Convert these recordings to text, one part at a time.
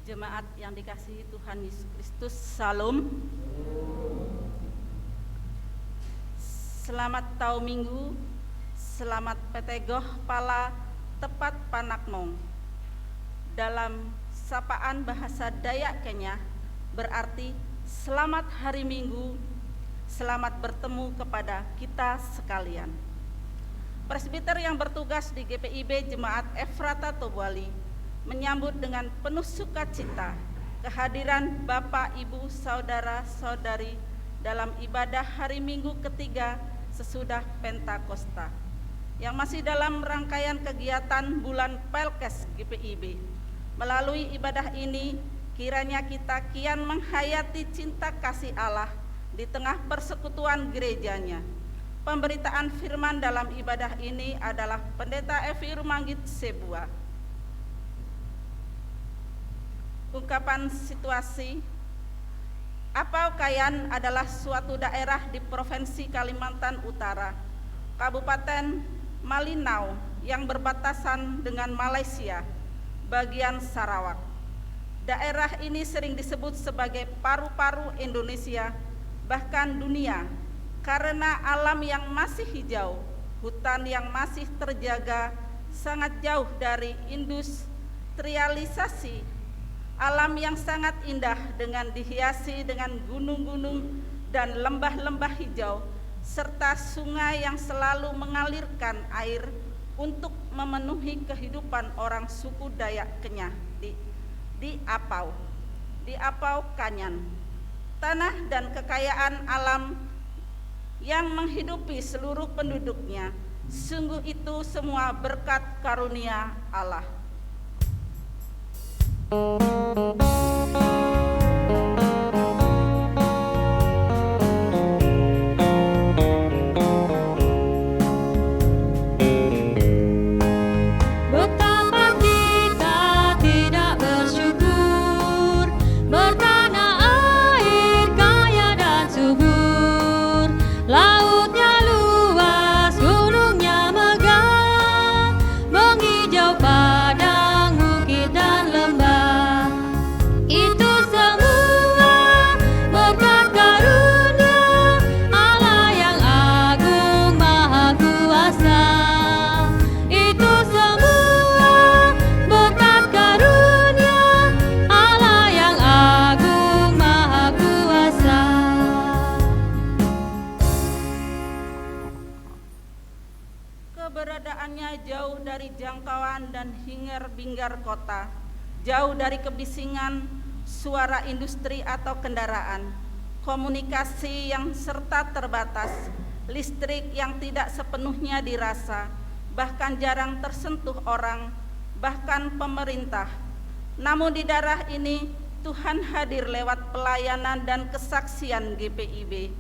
Jemaat yang dikasihi Tuhan Yesus Kristus, Salam. Selamat Tau Minggu, selamat Petegoh Pala tepat Panaknong. Dalam sapaan bahasa Dayak Kenya berarti selamat hari Minggu, selamat bertemu kepada kita sekalian. Presbiter yang bertugas di GPIB Jemaat Efrata Tobuali menyambut dengan penuh sukacita kehadiran Bapak, Ibu, Saudara-saudari dalam ibadah hari Minggu ketiga sesudah Pentakosta yang masih dalam rangkaian kegiatan bulan Pelkes GPIB. Melalui ibadah ini, kiranya kita kian menghayati cinta kasih Allah di tengah persekutuan gerejanya. Pemberitaan firman dalam ibadah ini adalah Pendeta Evi Rumanggit Sebua. Ungkapan situasi, Apau Kayan adalah suatu daerah di Provinsi Kalimantan Utara, Kabupaten Malinau yang berbatasan dengan Malaysia, bagian Sarawak. Daerah ini sering disebut sebagai paru-paru Indonesia, bahkan dunia, karena alam yang masih hijau, hutan yang masih terjaga, sangat jauh dari industrialisasi. Alam yang sangat indah dengan dihiasi dengan gunung-gunung dan lembah-lembah hijau, serta sungai yang selalu mengalirkan air untuk memenuhi kehidupan orang suku Dayak Kenyah di Apau Kanyan. Tanah dan kekayaan alam yang menghidupi seluruh penduduknya, sungguh itu semua berkat karunia Allah. Jauh dari jangkauan dan hingar-bingar kota, jauh dari kebisingan suara industri atau kendaraan, komunikasi yang serta terbatas, listrik yang tidak sepenuhnya dirasa, bahkan jarang tersentuh orang, bahkan pemerintah. Namun di daerah ini Tuhan hadir lewat pelayanan dan kesaksian GPIB.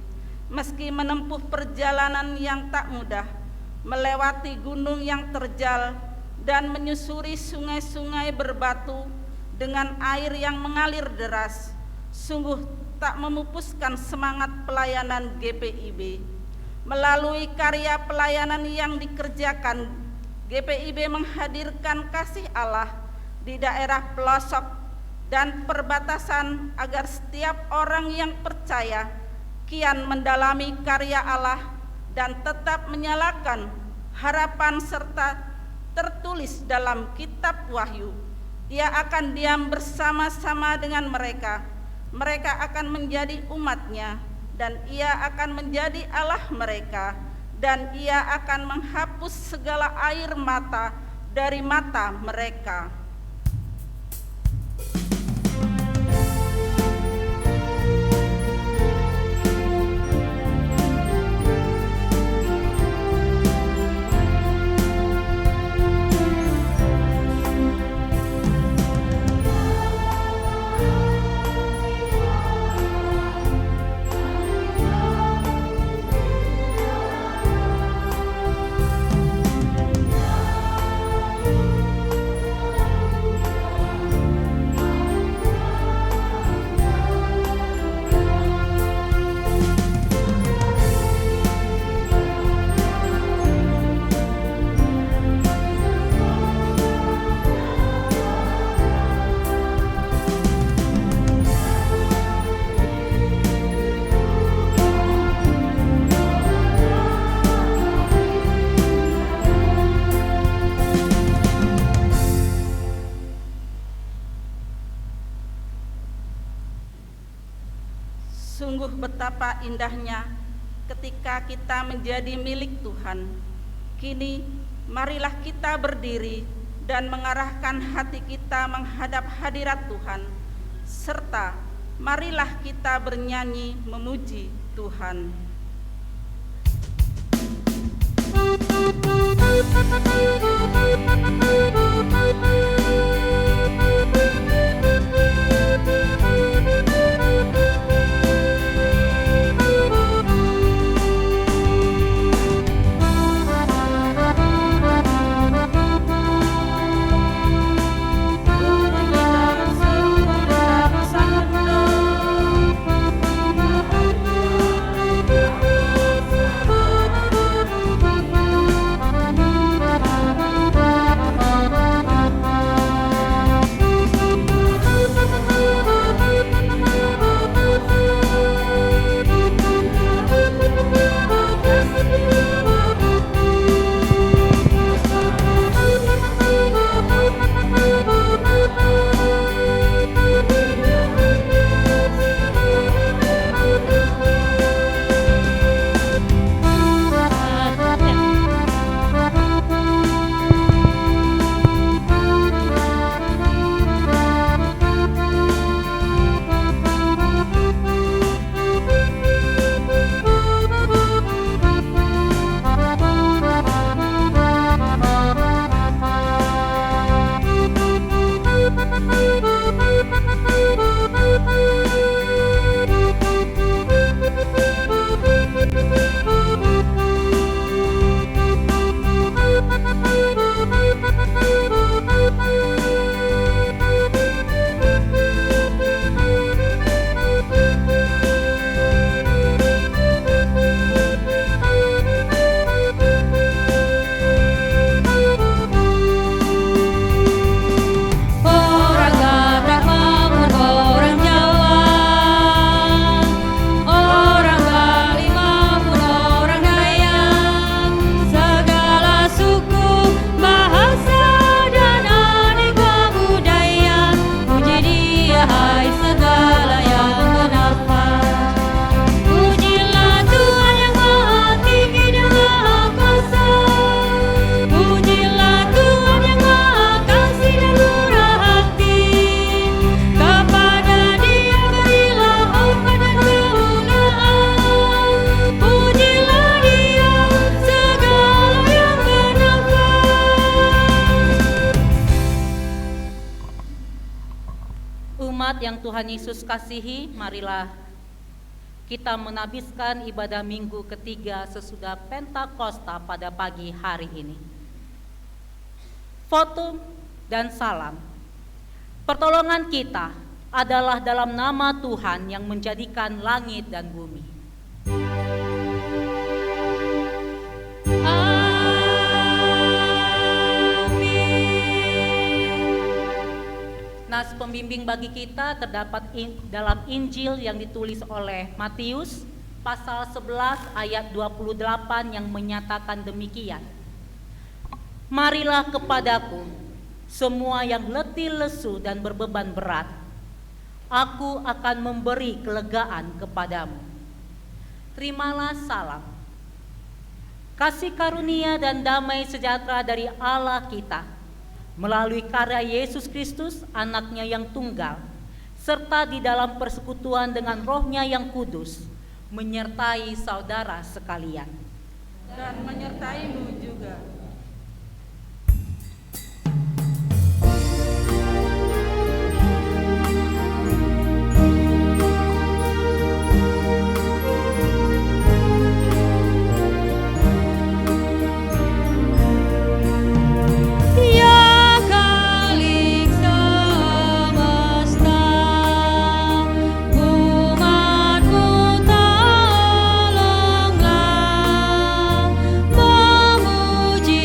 Meski menempuh perjalanan yang tak mudah, melewati gunung yang terjal dan menyusuri sungai-sungai berbatu dengan air yang mengalir deras, sungguh tak memupuskan semangat pelayanan GPIB. Melalui karya pelayanan yang dikerjakan, GPIB menghadirkan kasih Allah di daerah pelosok dan perbatasan agar setiap orang yang percaya kian mendalami karya Allah dan tetap menyalakan harapan serta tertulis dalam kitab Wahyu. Ia akan diam bersama-sama dengan mereka. Mereka akan menjadi umat-Nya dan Ia akan menjadi Allah mereka, dan Ia akan menghapus segala air mata dari mata mereka. Sungguh betapa indahnya ketika kita menjadi milik Tuhan. Kini marilah kita berdiri dan mengarahkan hati kita menghadap hadirat Tuhan, serta marilah kita bernyanyi memuji Tuhan. Yang Tuhan Yesus kasihi, marilah kita menabiskan ibadah minggu ketiga sesudah Pentakosta pada pagi hari ini. Foto dan salam. Pertolongan kita adalah dalam nama Tuhan yang menjadikan langit dan bumi. Nas pembimbing bagi kita terdapat dalam Injil yang ditulis oleh Matius pasal 11 ayat 28 yang menyatakan demikian. Marilah kepadaku semua yang letih lesu dan berbeban berat, aku akan memberi kelegaan kepadamu. Terimalah salam. Kasih karunia dan damai sejahtera dari Allah kita melalui karya Yesus Kristus, anaknya yang tunggal, serta di dalam persekutuan dengan Roh-Nya yang kudus, menyertai saudara sekalian. Dan menyertaimu juga. Memuji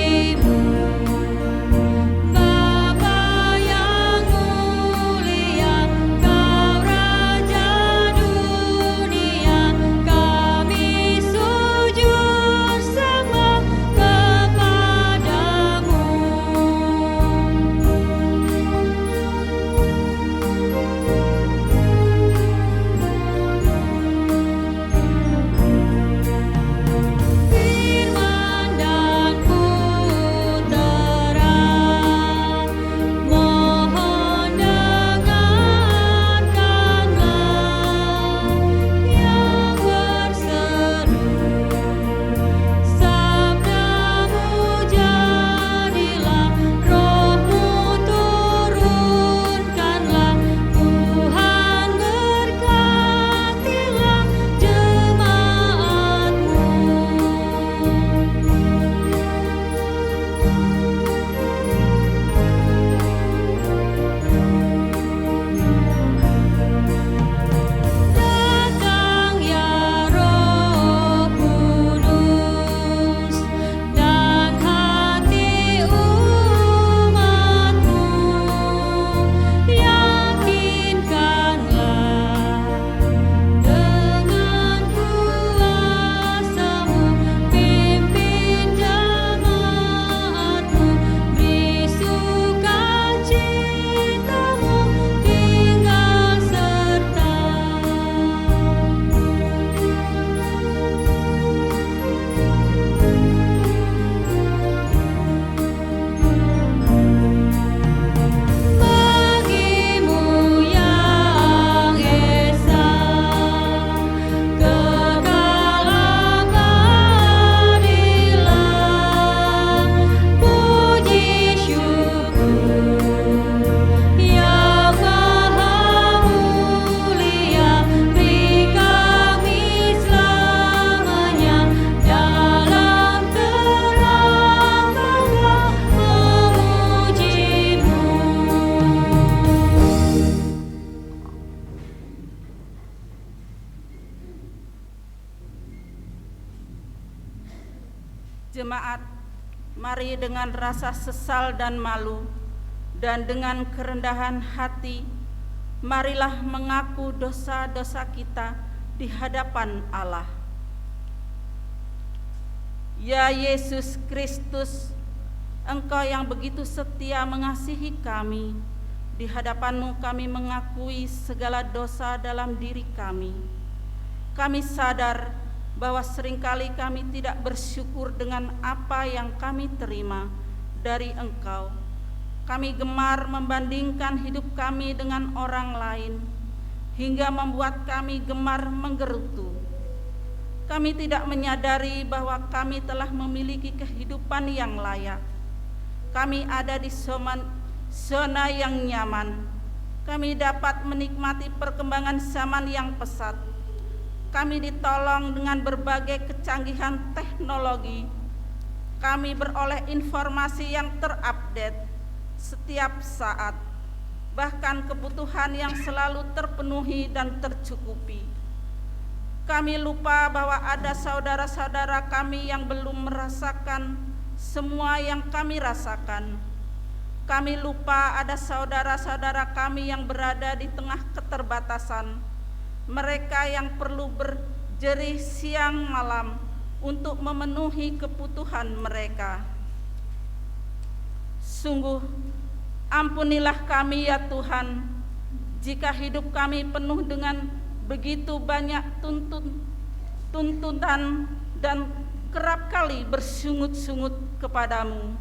Jemaat, mari dengan rasa sesal dan malu dan dengan kerendahan hati, marilah mengaku dosa-dosa kita di hadapan Allah. Ya Yesus Kristus, Engkau yang begitu setia mengasihi kami, di hadapan-Mu kami mengakui segala dosa dalam diri kami. Kami sadar bahwa seringkali kami tidak bersyukur dengan apa yang kami terima dari Engkau. Kami gemar membandingkan hidup kami dengan orang lain, hingga membuat kami gemar menggerutu. Kami tidak menyadari bahwa kami telah memiliki kehidupan yang layak. Kami ada di zona yang nyaman. Kami dapat menikmati perkembangan zaman yang pesat. Kami ditolong dengan berbagai kecanggihan teknologi. Kami beroleh informasi yang terupdate setiap saat, bahkan kebutuhan yang selalu terpenuhi dan tercukupi. Kami lupa bahwa ada saudara-saudara kami yang belum merasakan semua yang kami rasakan. Kami lupa ada saudara-saudara kami yang berada di tengah keterbatasan. Mereka yang perlu berjerih siang malam untuk memenuhi kebutuhan mereka. Sungguh, ampunilah kami ya Tuhan, jika hidup kami penuh dengan begitu banyak tuntutan dan kerap kali bersungut-sungut kepadamu.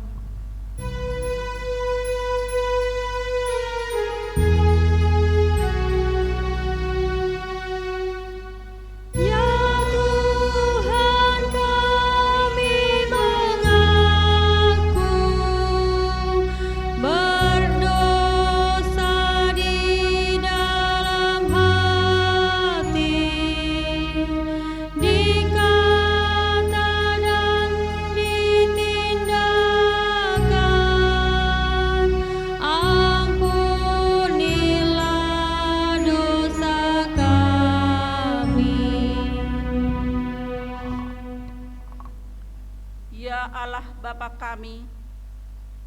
Allah Bapa kami,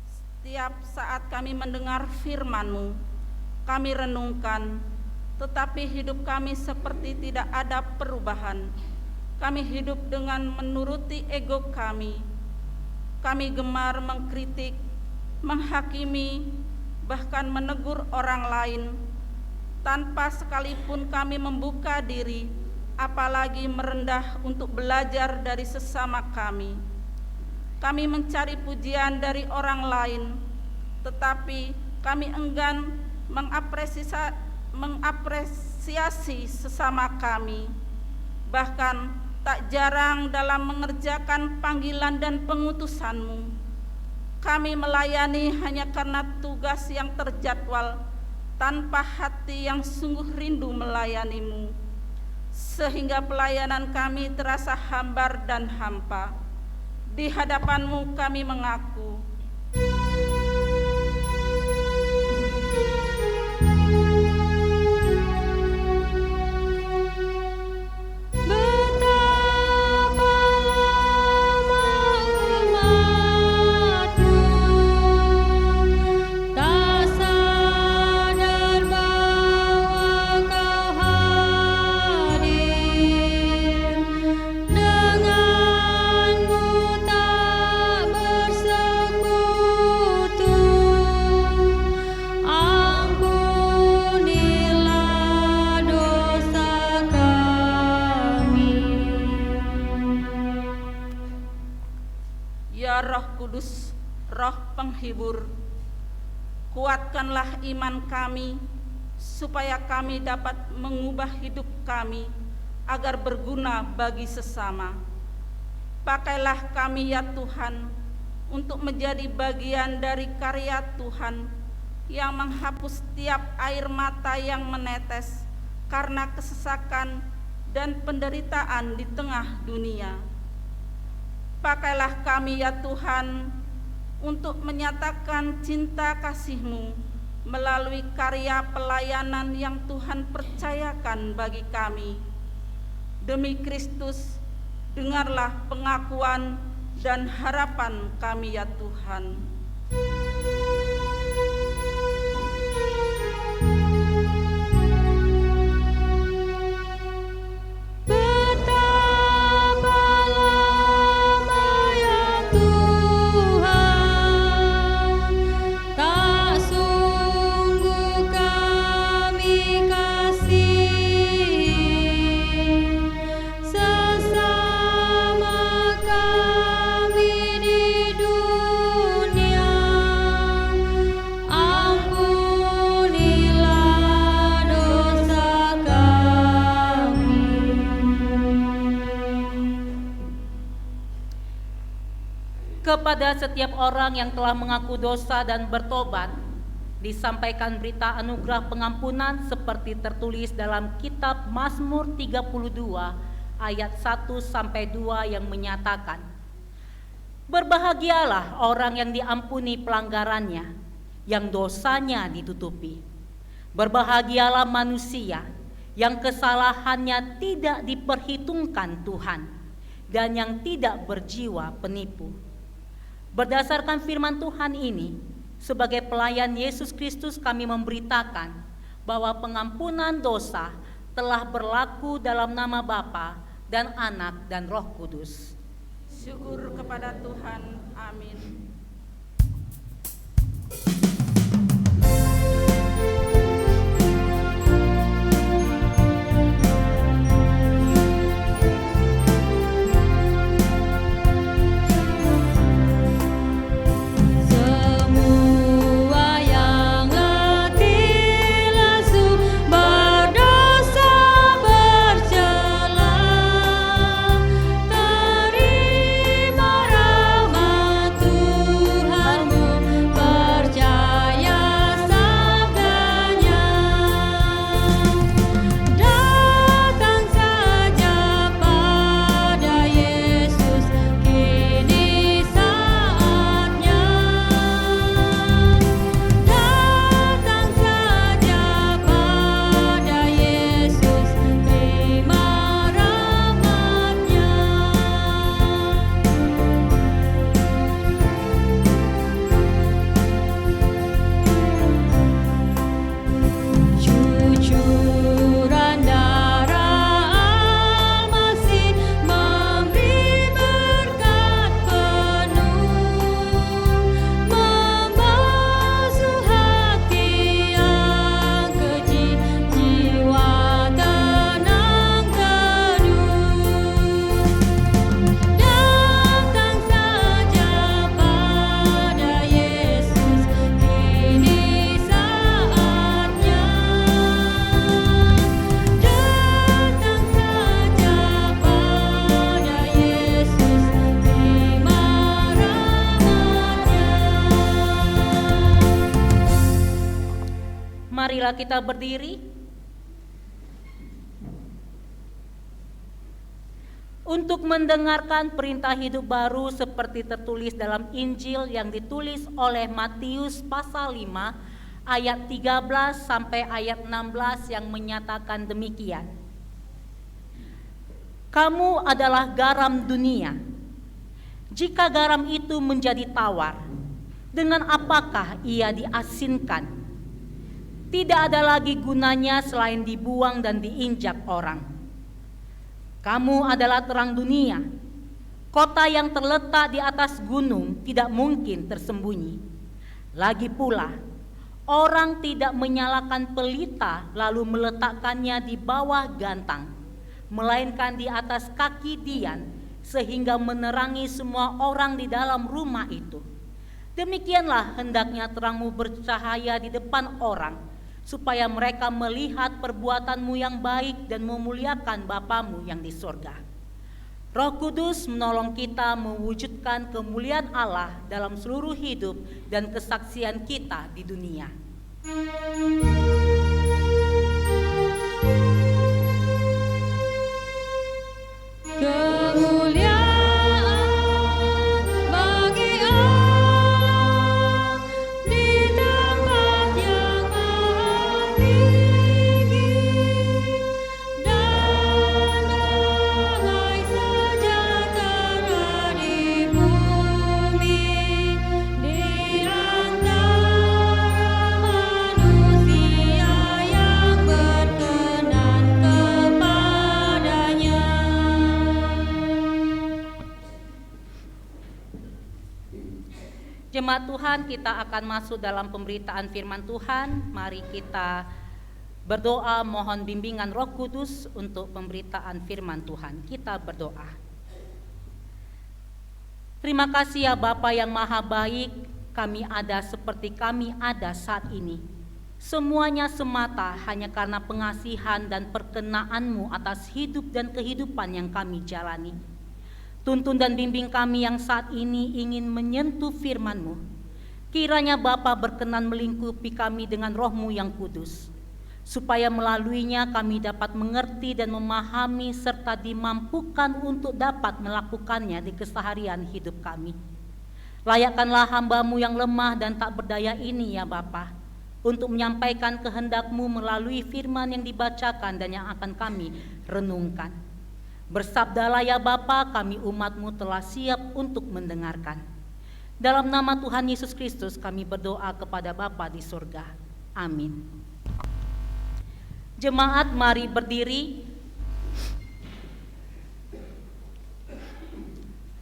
setiap saat kami mendengar firman-Mu, kami renungkan, tetapi hidup kami seperti tidak ada perubahan. Kami hidup dengan menuruti ego kami. Kami gemar mengkritik, menghakimi, bahkan menegur orang lain, tanpa sekalipun kami membuka diri, apalagi merendah untuk belajar dari sesama kami. Kami mencari pujian dari orang lain, tetapi kami enggan mengapresiasi sesama kami. Bahkan tak jarang dalam mengerjakan panggilan dan pengutusan-Mu, kami melayani hanya karena tugas yang terjadwal, tanpa hati yang sungguh rindu melayani-Mu, sehingga pelayanan kami terasa hambar dan hampa. Di hadapan-Mu kami mengaku, Roh Kudus, Roh Penghibur, kuatkanlah iman kami, supaya kami dapat mengubah hidup kami agar berguna bagi sesama. Pakailah kami ya Tuhan, untuk menjadi bagian dari karya Tuhan yang menghapus setiap air mata yang menetes karena kesesakan dan penderitaan di tengah dunia. Pakailah kami ya Tuhan, untuk menyatakan cinta kasih-Mu melalui karya pelayanan yang Tuhan percayakan bagi kami. Demi Kristus, dengarlah pengakuan dan harapan kami ya Tuhan. Kepada setiap orang yang telah mengaku dosa dan bertobat, disampaikan berita anugerah pengampunan seperti tertulis dalam kitab Mazmur 32 ayat 1-2 yang menyatakan, "Berbahagialah orang yang diampuni pelanggarannya, yang dosanya ditutupi. Berbahagialah manusia yang kesalahannya tidak diperhitungkan Tuhan dan yang tidak berjiwa penipu." Berdasarkan firman Tuhan ini, sebagai pelayan Yesus Kristus kami memberitakan bahwa pengampunan dosa telah berlaku dalam nama Bapa dan Anak dan Roh Kudus. Syukur kepada Tuhan. Amin. Marilah kita berdiri untuk mendengarkan perintah hidup baru seperti tertulis dalam Injil yang ditulis oleh Matius pasal 5 ayat 13 sampai ayat 16 yang menyatakan demikian. Kamu adalah garam dunia. Jika garam itu menjadi tawar, dengan apakah ia diasinkan? Tidak ada lagi gunanya selain dibuang dan diinjak orang. Kamu adalah terang dunia. Kota yang terletak di atas gunung tidak mungkin tersembunyi. Lagi pula, orang tidak menyalakan pelita lalu meletakkannya di bawah gantang, melainkan di atas kaki dian sehingga menerangi semua orang di dalam rumah itu. Demikianlah hendaknya terangmu bercahaya di depan orang, supaya mereka melihat perbuatanmu yang baik dan memuliakan Bapamu yang di surga. Roh Kudus menolong kita mewujudkan kemuliaan Allah dalam seluruh hidup dan kesaksian kita di dunia. Ibu Jemaat Tuhan, kita akan masuk dalam pemberitaan firman Tuhan. Mari kita berdoa mohon bimbingan Roh Kudus untuk pemberitaan firman Tuhan. Kita berdoa. Terima kasih ya Bapa yang Maha Baik, kami ada seperti kami ada saat ini. Semuanya semata hanya karena pengasihan dan perkenan-Mu atas hidup dan kehidupan yang kami jalani. Tuntun dan bimbing kami yang saat ini ingin menyentuh firman-Mu. Kiranya Bapa berkenan melingkupi kami dengan Roh-Mu yang kudus, supaya melaluinya kami dapat mengerti dan memahami serta dimampukan untuk dapat melakukannya di keseharian hidup kami. Layakkanlah hamba-Mu yang lemah dan tak berdaya ini ya Bapa, untuk menyampaikan kehendak-Mu melalui firman yang dibacakan dan yang akan kami renungkan. Bersabdalah ya Bapa, kami umat-Mu telah siap untuk mendengarkan. Dalam nama Tuhan Yesus Kristus kami berdoa kepada Bapa di surga. Amin. Jemaat mari berdiri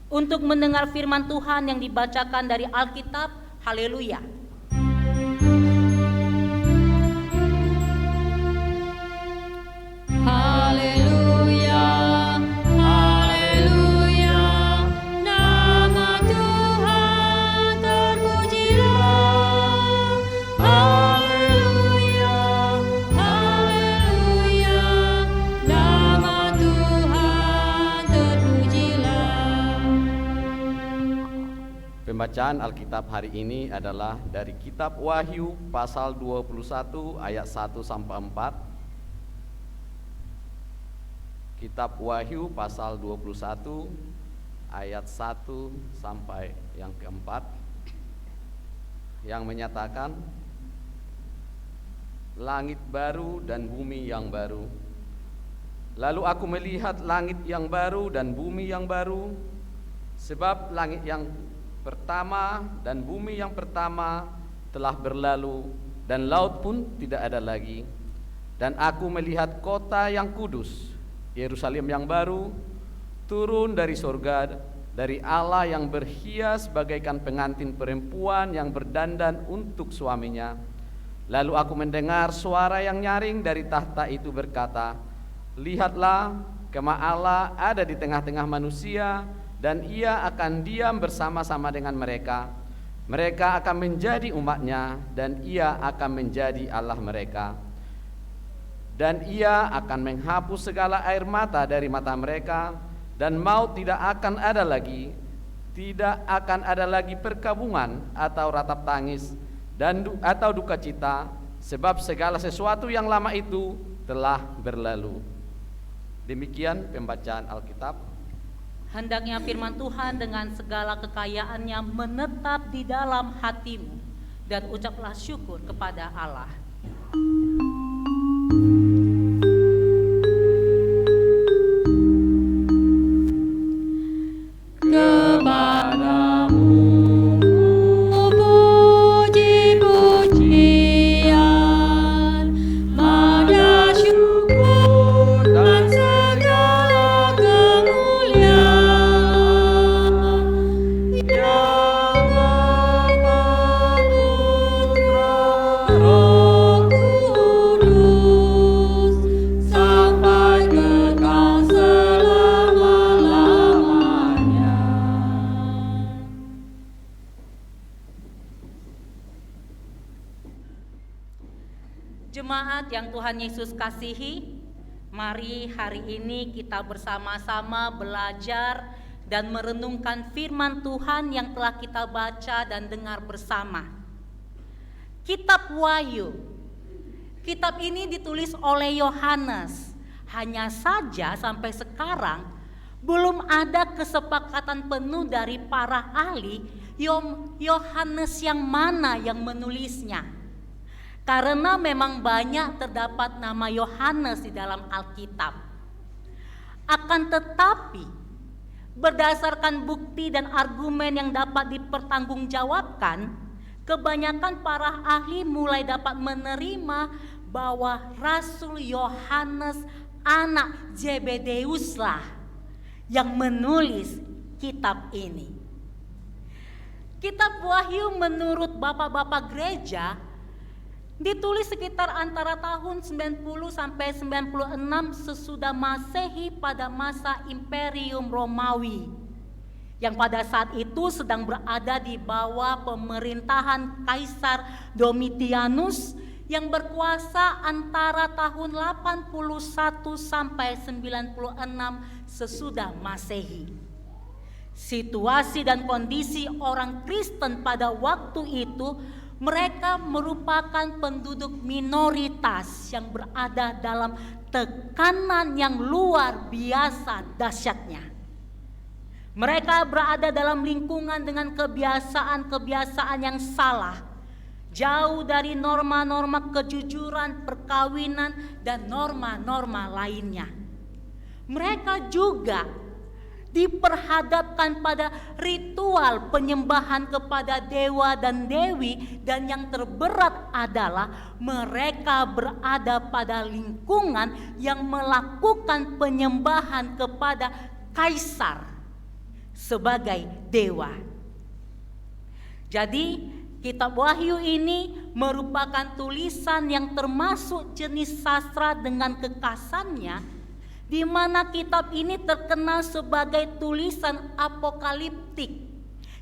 untuk mendengar firman Tuhan yang dibacakan dari Alkitab. Haleluya. Haleluya, haleluya, nama Tuhan terpujilah. Haleluya, haleluya, nama Tuhan terpujilah. Pembacaan Alkitab hari ini adalah dari kitab Wahyu pasal 21 ayat 1 sampai 4. Kitab Wahyu pasal 21 ayat 1 sampai yang keempat, yang menyatakan langit baru dan bumi yang baru. Lalu aku melihat langit yang baru dan bumi yang baru, sebab langit yang pertama dan bumi yang pertama telah berlalu dan laut pun tidak ada lagi. Dan aku melihat kota yang kudus, Yerusalem yang baru, turun dari surga, dari Allah yang berhias bagaikan pengantin perempuan yang berdandan untuk suaminya. Lalu aku mendengar suara yang nyaring dari tahta itu berkata, lihatlah, kemah Allah ada di tengah-tengah manusia, dan ia akan diam bersama-sama dengan mereka. Mereka akan menjadi umatnya, dan ia akan menjadi Allah mereka. Dan ia akan menghapus segala air mata dari mata mereka, dan maut tidak akan ada lagi. Tidak akan ada lagi perkabungan atau ratap tangis atau duka cita, sebab segala sesuatu yang lama itu telah berlalu. Demikian pembacaan Alkitab. Hendaknya firman Tuhan dengan segala kekayaannya menetap di dalam hatimu, dan ucaplah syukur kepada Allah. Jemaat yang Tuhan Yesus kasihi, mari hari ini kita bersama-sama belajar dan merenungkan firman Tuhan yang telah kita baca dan dengar bersama. Kitab Wahyu. Kitab ini ditulis oleh Yohanes. Hanya saja sampai sekarang belum ada kesepakatan penuh dari para ahli Yohanes yang mana yang menulisnya. Karena memang banyak terdapat nama Yohanes di dalam Alkitab. Akan tetapi, berdasarkan bukti dan argumen yang dapat dipertanggungjawabkan, kebanyakan para ahli mulai dapat menerima bahwa Rasul Yohanes anak Zebedeuslah yang menulis kitab ini. Kitab Wahyu menurut bapak-bapak gereja ditulis sekitar antara tahun 90 sampai 96 sesudah Masehi pada masa Imperium Romawi, yang pada saat itu sedang berada di bawah pemerintahan Kaisar Domitianus yang berkuasa antara tahun 81 sampai 96 sesudah Masehi. Situasi dan kondisi orang Kristen pada waktu itu, mereka merupakan penduduk minoritas yang berada dalam tekanan yang luar biasa dahsyatnya. Mereka berada dalam lingkungan dengan kebiasaan-kebiasaan yang salah, jauh dari norma-norma kejujuran, perkawinan, dan norma-norma lainnya. Mereka juga diperhadapkan pada ritual penyembahan kepada dewa dan dewi, dan yang terberat adalah mereka berada pada lingkungan yang melakukan penyembahan kepada kaisar sebagai dewa. Jadi kitab Wahyu ini merupakan tulisan yang termasuk jenis sastra dengan kekasannya, di mana kitab ini terkenal sebagai tulisan apokaliptik,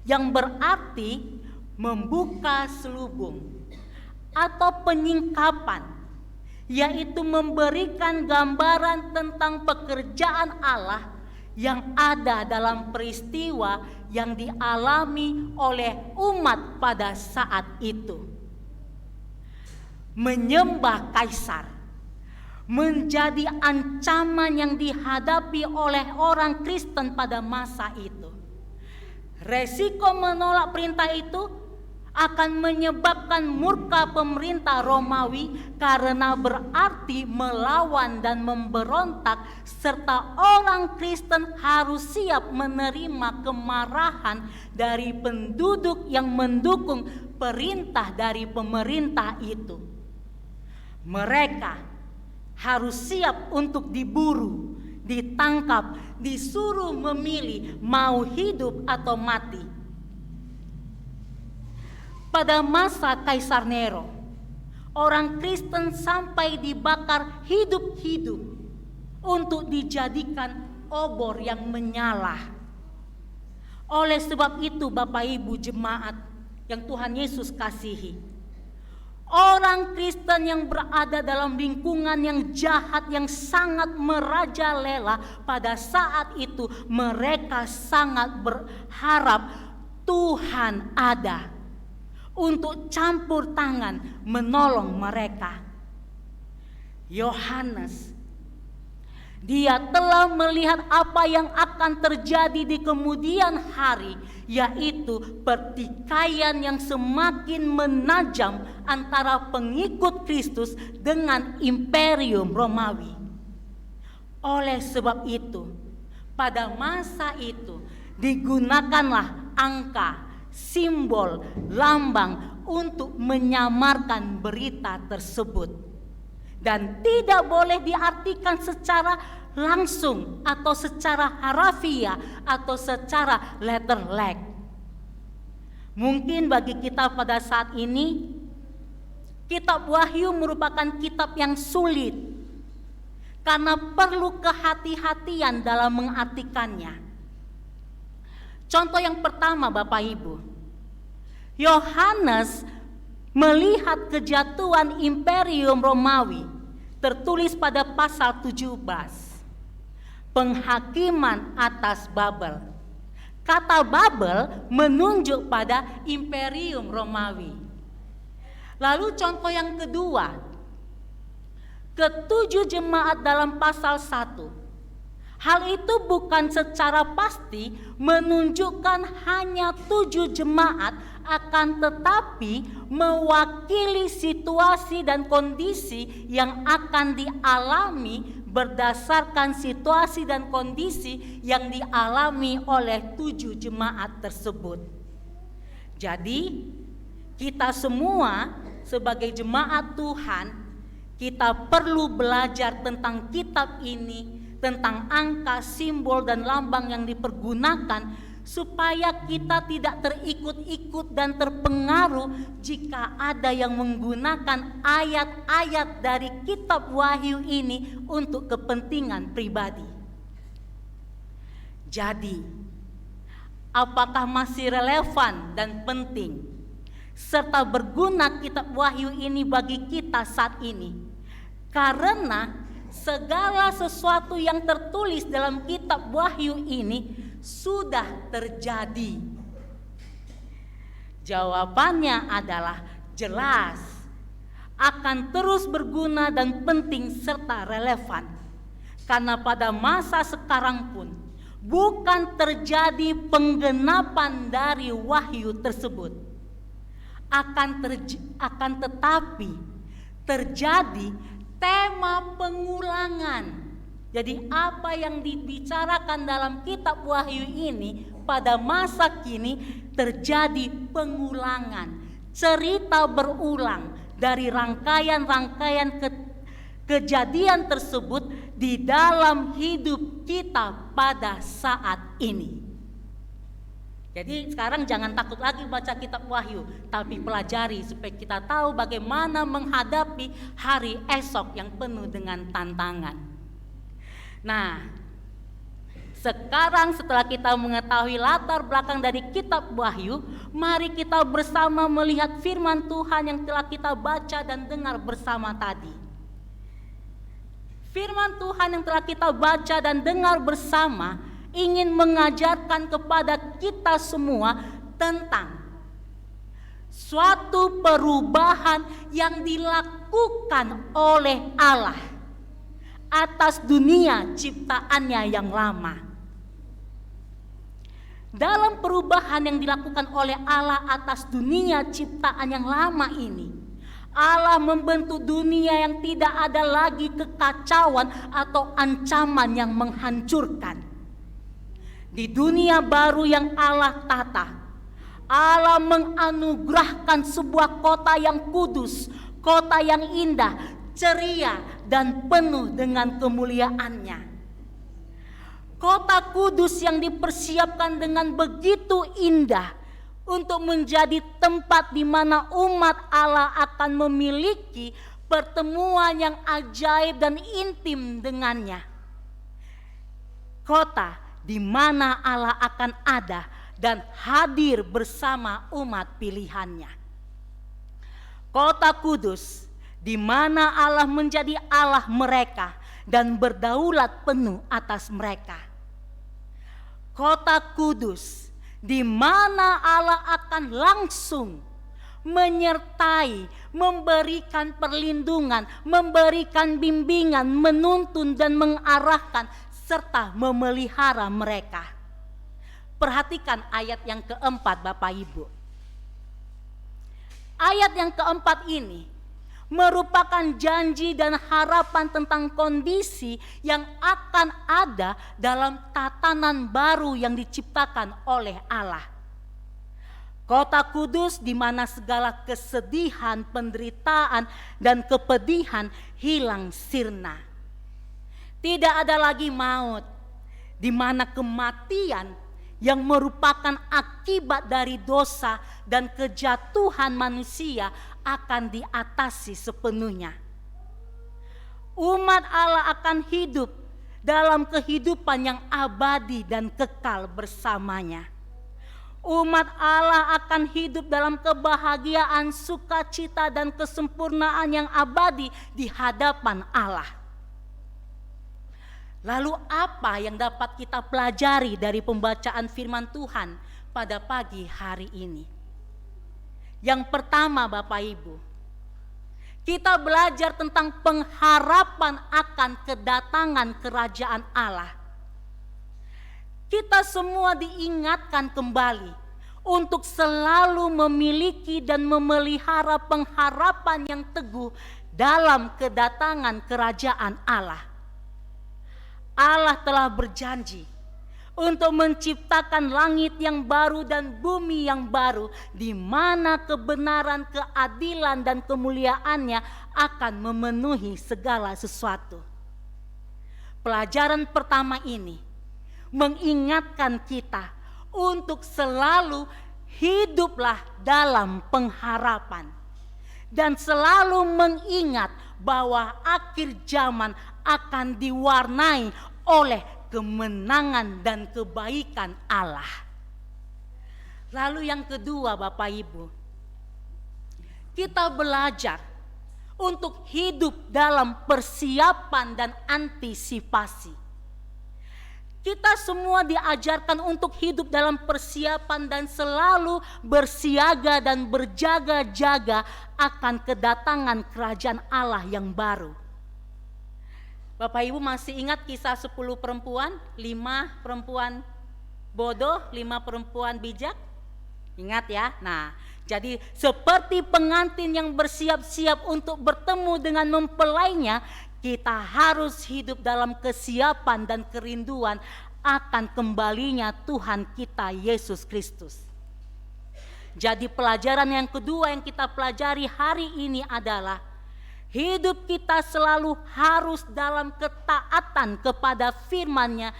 yang berarti membuka selubung atau penyingkapan, yaitu memberikan gambaran tentang pekerjaan Allah yang ada dalam peristiwa yang dialami oleh umat pada saat itu. Menyembah kaisar menjadi ancaman yang dihadapi oleh orang Kristen pada masa itu. Resiko menolak perintah itu akan menyebabkan murka pemerintah Romawi, karena berarti melawan dan memberontak, serta orang Kristen harus siap menerima kemarahan dari penduduk yang mendukung perintah dari pemerintah itu. Mereka harus siap untuk diburu, ditangkap, disuruh memilih mau hidup atau mati. Pada masa Kaisar Nero, orang Kristen sampai dibakar hidup-hidup untuk dijadikan obor yang menyala. Oleh sebab itu, Bapak Ibu jemaat yang Tuhan Yesus kasihi, orang Kristen yang berada dalam lingkungan yang jahat, yang sangat merajalela pada saat itu, mereka sangat berharap Tuhan ada untuk campur tangan menolong mereka. Yohanes, dia telah melihat apa yang akan terjadi di kemudian hari, yaitu pertikaian yang semakin menajam antara pengikut Kristus dengan Imperium Romawi. Oleh sebab itu, pada masa itu digunakanlah angka, simbol, lambang untuk menyamarkan berita tersebut. Dan tidak boleh diartikan secara langsung atau secara harafiah atau secara letter like. Mungkin bagi kita pada saat ini, kitab Wahyu merupakan kitab yang sulit karena perlu kehati-hatian dalam mengartikannya. Contoh yang pertama, Bapak Ibu, Yohanes melihat kejatuhan Imperium Romawi, tertulis pada pasal 17, penghakiman atas Babel. Kata Babel menunjuk pada Imperium Romawi. Lalu contoh yang kedua, ketujuh jemaat dalam pasal 1. Hal itu bukan secara pasti menunjukkan hanya 7 jemaat, akan tetapi mewakili situasi dan kondisi yang akan dialami berdasarkan situasi dan kondisi yang dialami oleh 7 jemaat tersebut. Jadi kita semua sebagai jemaat Tuhan, kita perlu belajar tentang kitab ini, tentang angka, simbol, dan lambang yang dipergunakan, supaya kita tidak terikut-ikut dan terpengaruh jika ada yang menggunakan ayat-ayat dari kitab Wahyu ini untuk kepentingan pribadi. Jadi, apakah masih relevan dan penting serta berguna kitab Wahyu ini bagi kita saat ini? Karena segala sesuatu yang tertulis dalam kitab Wahyu ini sudah terjadi. Jawabannya adalah jelas, akan terus berguna dan penting serta relevan. Karena pada masa sekarang pun bukan terjadi penggenapan dari wahyu tersebut. Akan tetapi terjadi tema pengulangan. Jadi apa yang dibicarakan dalam kitab Wahyu ini pada masa kini terjadi pengulangan. Cerita berulang dari rangkaian-rangkaian kejadian tersebut di dalam hidup kita pada saat ini. Jadi sekarang jangan takut lagi baca kitab Wahyu, tapi pelajari supaya kita tahu bagaimana menghadapi hari esok yang penuh dengan tantangan. Nah, sekarang setelah kita mengetahui latar belakang dari kitab Wahyu, mari kita bersama melihat firman Tuhan yang telah kita baca dan dengar bersama tadi. Firman Tuhan yang telah kita baca dan dengar bersama ingin mengajarkan kepada kita semua tentang suatu perubahan yang dilakukan oleh Allah atas dunia ciptaannya yang lama. Dalam perubahan yang dilakukan oleh Allah atas dunia ciptaan yang lama ini, Allah membentuk dunia yang tidak ada lagi kekacauan atau ancaman yang menghancurkan. Di dunia baru yang Allah tata, Allah menganugerahkan sebuah kota yang kudus, kota yang indah, ceria dan penuh dengan kemuliaannya. Kota kudus yang dipersiapkan dengan begitu indah untuk menjadi tempat di mana umat Allah akan memiliki pertemuan yang ajaib dan intim dengannya. Kota di mana Allah akan ada dan hadir bersama umat pilihannya. Kota kudus di mana Allah menjadi Allah mereka dan berdaulat penuh atas mereka. Kota kudus di mana Allah akan langsung menyertai, memberikan perlindungan, memberikan bimbingan, menuntun dan mengarahkan serta memelihara mereka. Perhatikan ayat yang keempat, Bapak Ibu. Ayat yang keempat ini merupakan janji dan harapan tentang kondisi yang akan ada dalam tatanan baru yang diciptakan oleh Allah. Kota kudus di mana segala kesedihan, penderitaan, dan kepedihan hilang sirna. Tidak ada lagi maut, di mana kematian yang merupakan akibat dari dosa dan kejatuhan manusia akan diatasi sepenuhnya. Umat Allah akan hidup dalam kehidupan yang abadi dan kekal bersamanya. Umat Allah akan hidup dalam kebahagiaan, sukacita dan kesempurnaan yang abadi di hadapan Allah. Lalu apa yang dapat kita pelajari dari pembacaan firman Tuhan pada pagi hari ini? Yang pertama, Bapak Ibu, kita belajar tentang pengharapan akan kedatangan kerajaan Allah. Kita semua diingatkan kembali untuk selalu memiliki dan memelihara pengharapan yang teguh dalam kedatangan kerajaan Allah. Allah telah berjanji untuk menciptakan langit yang baru dan bumi yang baru, di mana kebenaran, keadilan, dan kemuliaannya akan memenuhi segala sesuatu. Pelajaran pertama ini mengingatkan kita untuk selalu hiduplah dalam pengharapan dan selalu mengingat bahwa akhir zaman akan diwarnai oleh kemenangan dan kebaikan Allah. Lalu yang kedua, Bapak Ibu, kita belajar untuk hidup dalam persiapan dan antisipasi. Kita semua diajarkan untuk hidup dalam persiapan dan selalu bersiaga dan berjaga-jaga akan kedatangan kerajaan Allah yang baru. Bapak Ibu masih ingat kisah 10 perempuan, 5 perempuan bodoh, 5 perempuan bijak? Ingat ya? Nah, jadi seperti pengantin yang bersiap-siap untuk bertemu dengan mempelainya, kita harus hidup dalam kesiapan dan kerinduan akan kembalinya Tuhan kita Yesus Kristus. Jadi pelajaran yang kedua yang kita pelajari hari ini adalah hidup kita selalu harus dalam ketaatan kepada firman-Nya,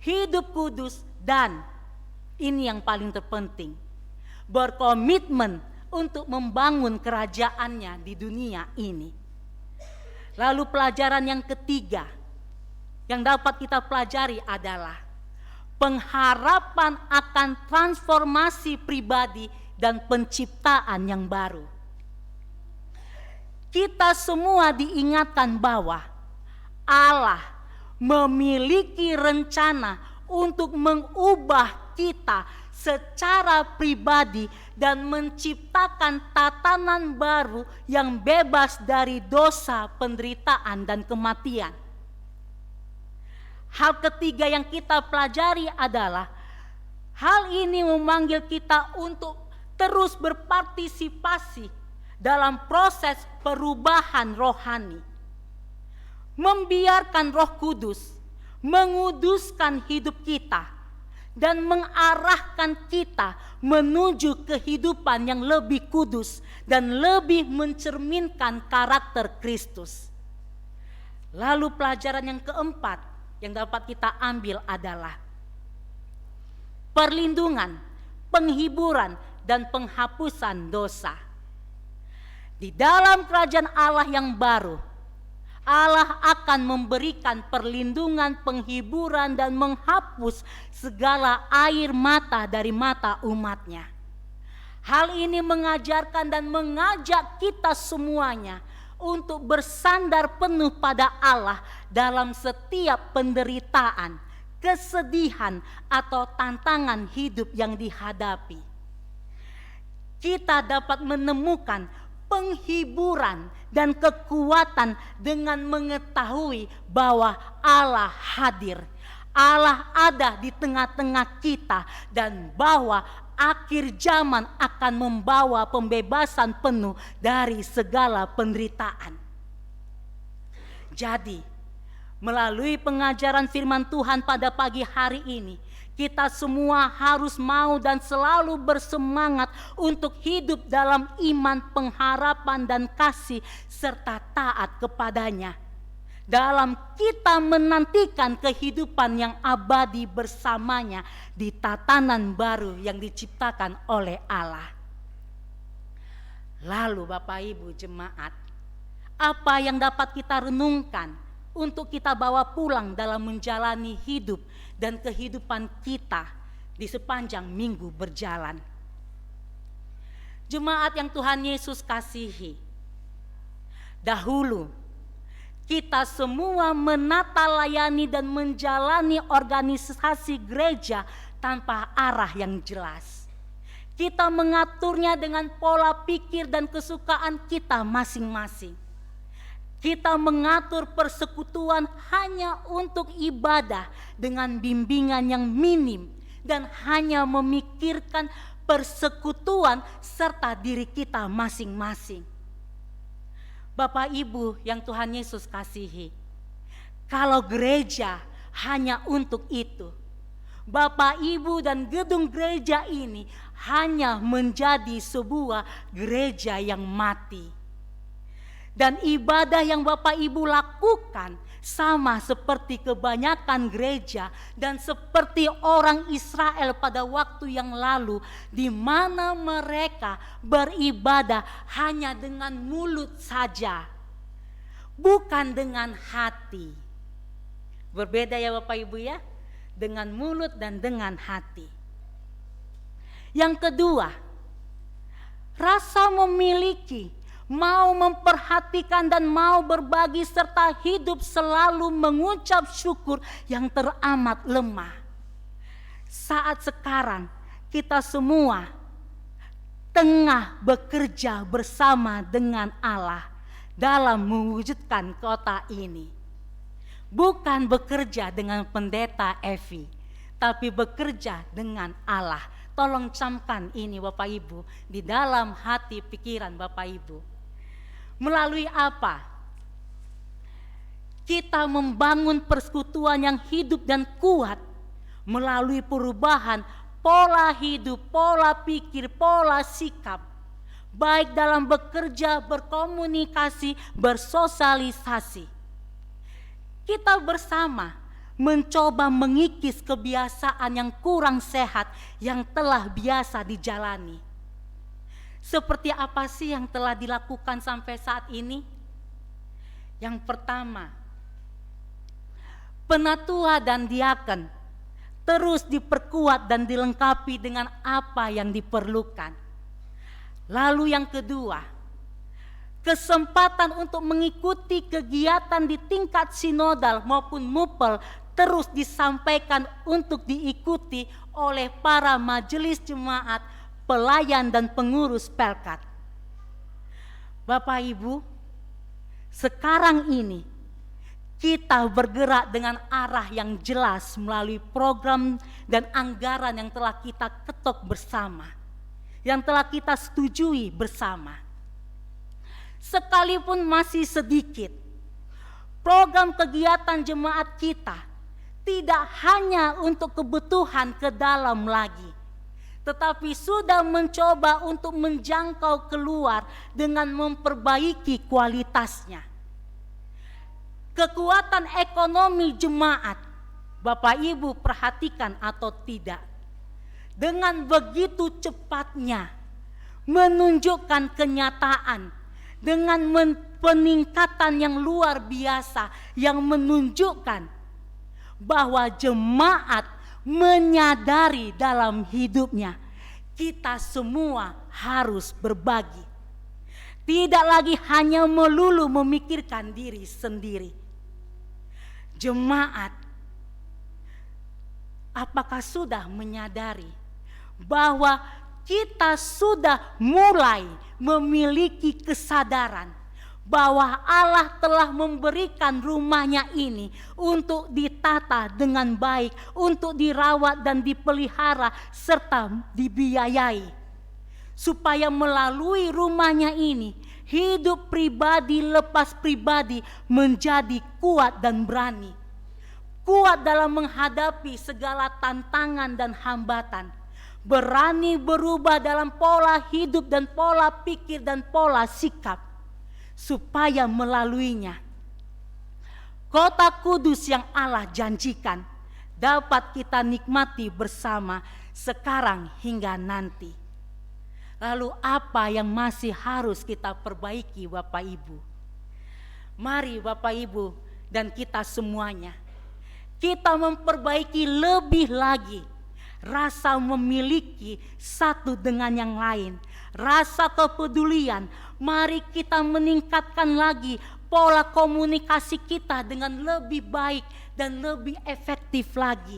hidup kudus, dan ini yang paling terpenting, berkomitmen untuk membangun kerajaannya di dunia ini. Lalu pelajaran yang ketiga yang dapat kita pelajari adalah pengharapan akan transformasi pribadi dan penciptaan yang baru. Kita semua diingatkan bahwa Allah memiliki rencana untuk mengubah kita secara pribadi dan menciptakan tatanan baru yang bebas dari dosa, penderitaan, dan kematian. Hal ketiga yang kita pelajari adalah hal ini memanggil kita untuk terus berpartisipasi dalam proses perubahan rohani. Membiarkan Roh Kudus menguduskan hidup kita dan mengarahkan kita menuju kehidupan yang lebih kudus dan lebih mencerminkan karakter Kristus. Lalu pelajaran yang keempat yang dapat kita ambil adalah perlindungan, penghiburan, dan penghapusan dosa. Di dalam kerajaan Allah yang baru, Allah akan memberikan perlindungan, penghiburan, dan menghapus segala air mata dari mata umat-Nya. Hal ini mengajarkan dan mengajak kita semuanya untuk bersandar penuh pada Allah dalam setiap penderitaan, kesedihan, atau tantangan hidup yang dihadapi. Kita dapat menemukan penghiburan dan kekuatan dengan mengetahui bahwa Allah hadir, Allah ada di tengah-tengah kita, dan bahwa akhir zaman akan membawa pembebasan penuh dari segala penderitaan. Jadi, melalui pengajaran firman Tuhan pada pagi hari ini, kita semua harus mau dan selalu bersemangat untuk hidup dalam iman, pengharapan, dan kasih serta taat kepadanya. Dalam kita menantikan kehidupan yang abadi bersamanya di tatanan baru yang diciptakan oleh Allah. Lalu Bapak Ibu jemaat, apa yang dapat kita renungkan untuk kita bawa pulang dalam menjalani hidup dan kehidupan kita di sepanjang minggu berjalan? Jemaat yang Tuhan Yesus kasihi, dahulu kita semua menata, layani, dan menjalani organisasi gereja tanpa arah yang jelas. Kita mengaturnya dengan pola pikir dan kesukaan kita masing-masing. Kita mengatur persekutuan hanya untuk ibadah dengan bimbingan yang minim dan hanya memikirkan persekutuan serta diri kita masing-masing. Bapak Ibu yang Tuhan Yesus kasihi, kalau gereja hanya untuk itu, Bapak Ibu dan gedung gereja ini hanya menjadi sebuah gereja yang mati. Dan ibadah yang Bapak Ibu lakukan sama seperti kebanyakan gereja dan seperti orang Israel pada waktu yang lalu, di mana mereka beribadah hanya dengan mulut saja, bukan dengan hati. Berbeda ya Bapak Ibu ya, dengan mulut dan dengan hati. Yang kedua, rasa memiliki, mau memperhatikan dan mau berbagi serta hidup selalu mengucap syukur yang teramat lemah. Saat sekarang kita semua tengah bekerja bersama dengan Allah dalam mewujudkan kota ini. Bukan bekerja dengan pendeta Evi, tapi bekerja dengan Allah. Tolong camkan ini Bapak Ibu di dalam hati pikiran Bapak Ibu. Melalui apa? Kita membangun persekutuan yang hidup dan kuat melalui perubahan pola hidup, pola pikir, pola sikap, baik dalam bekerja, berkomunikasi, bersosialisasi. Kita bersama mencoba mengikis kebiasaan yang kurang sehat yang telah biasa dijalani. Seperti apa sih yang telah dilakukan sampai saat ini? Yang pertama, penatua dan diaken terus diperkuat dan dilengkapi dengan apa yang diperlukan. Lalu yang kedua, kesempatan untuk mengikuti kegiatan di tingkat sinodal maupun mupel terus disampaikan untuk diikuti oleh para majelis jemaat, pelayan dan pengurus pelkat. Bapak Ibu, sekarang ini kita bergerak dengan arah yang jelas melalui program dan anggaran yang telah kita ketok bersama, yang telah kita setujui bersama. Sekalipun masih sedikit, program kegiatan jemaat kita tidak hanya untuk kebutuhan ke dalam lagi, tetapi sudah mencoba untuk menjangkau keluar dengan memperbaiki kualitasnya. Kekuatan ekonomi jemaat, Bapak Ibu perhatikan atau tidak, dengan begitu cepatnya menunjukkan kenyataan dengan peningkatan yang luar biasa yang menunjukkan bahwa jemaat menyadari dalam hidupnya kita semua harus berbagi. Tidak lagi hanya melulu memikirkan diri sendiri. Jemaat, apakah sudah menyadari bahwa kita sudah mulai memiliki kesadaran bahwa Allah telah memberikan rumahnya ini untuk ditata dengan baik, untuk dirawat dan dipelihara serta dibiayai, supaya melalui rumahnya ini hidup pribadi lepas pribadi menjadi kuat dan berani, kuat dalam menghadapi segala tantangan dan hambatan, berani berubah dalam pola hidup dan pola pikir dan pola sikap, supaya melaluinya kota kudus yang Allah janjikan dapat kita nikmati bersama sekarang hingga nanti. Lalu apa yang masih harus kita perbaiki Bapak Ibu? Mari Bapak Ibu dan kita semuanya, kita memperbaiki lebih lagi rasa memiliki satu dengan yang lain, rasa kepedulian. Mari kita meningkatkan lagi pola komunikasi kita dengan lebih baik dan lebih efektif lagi.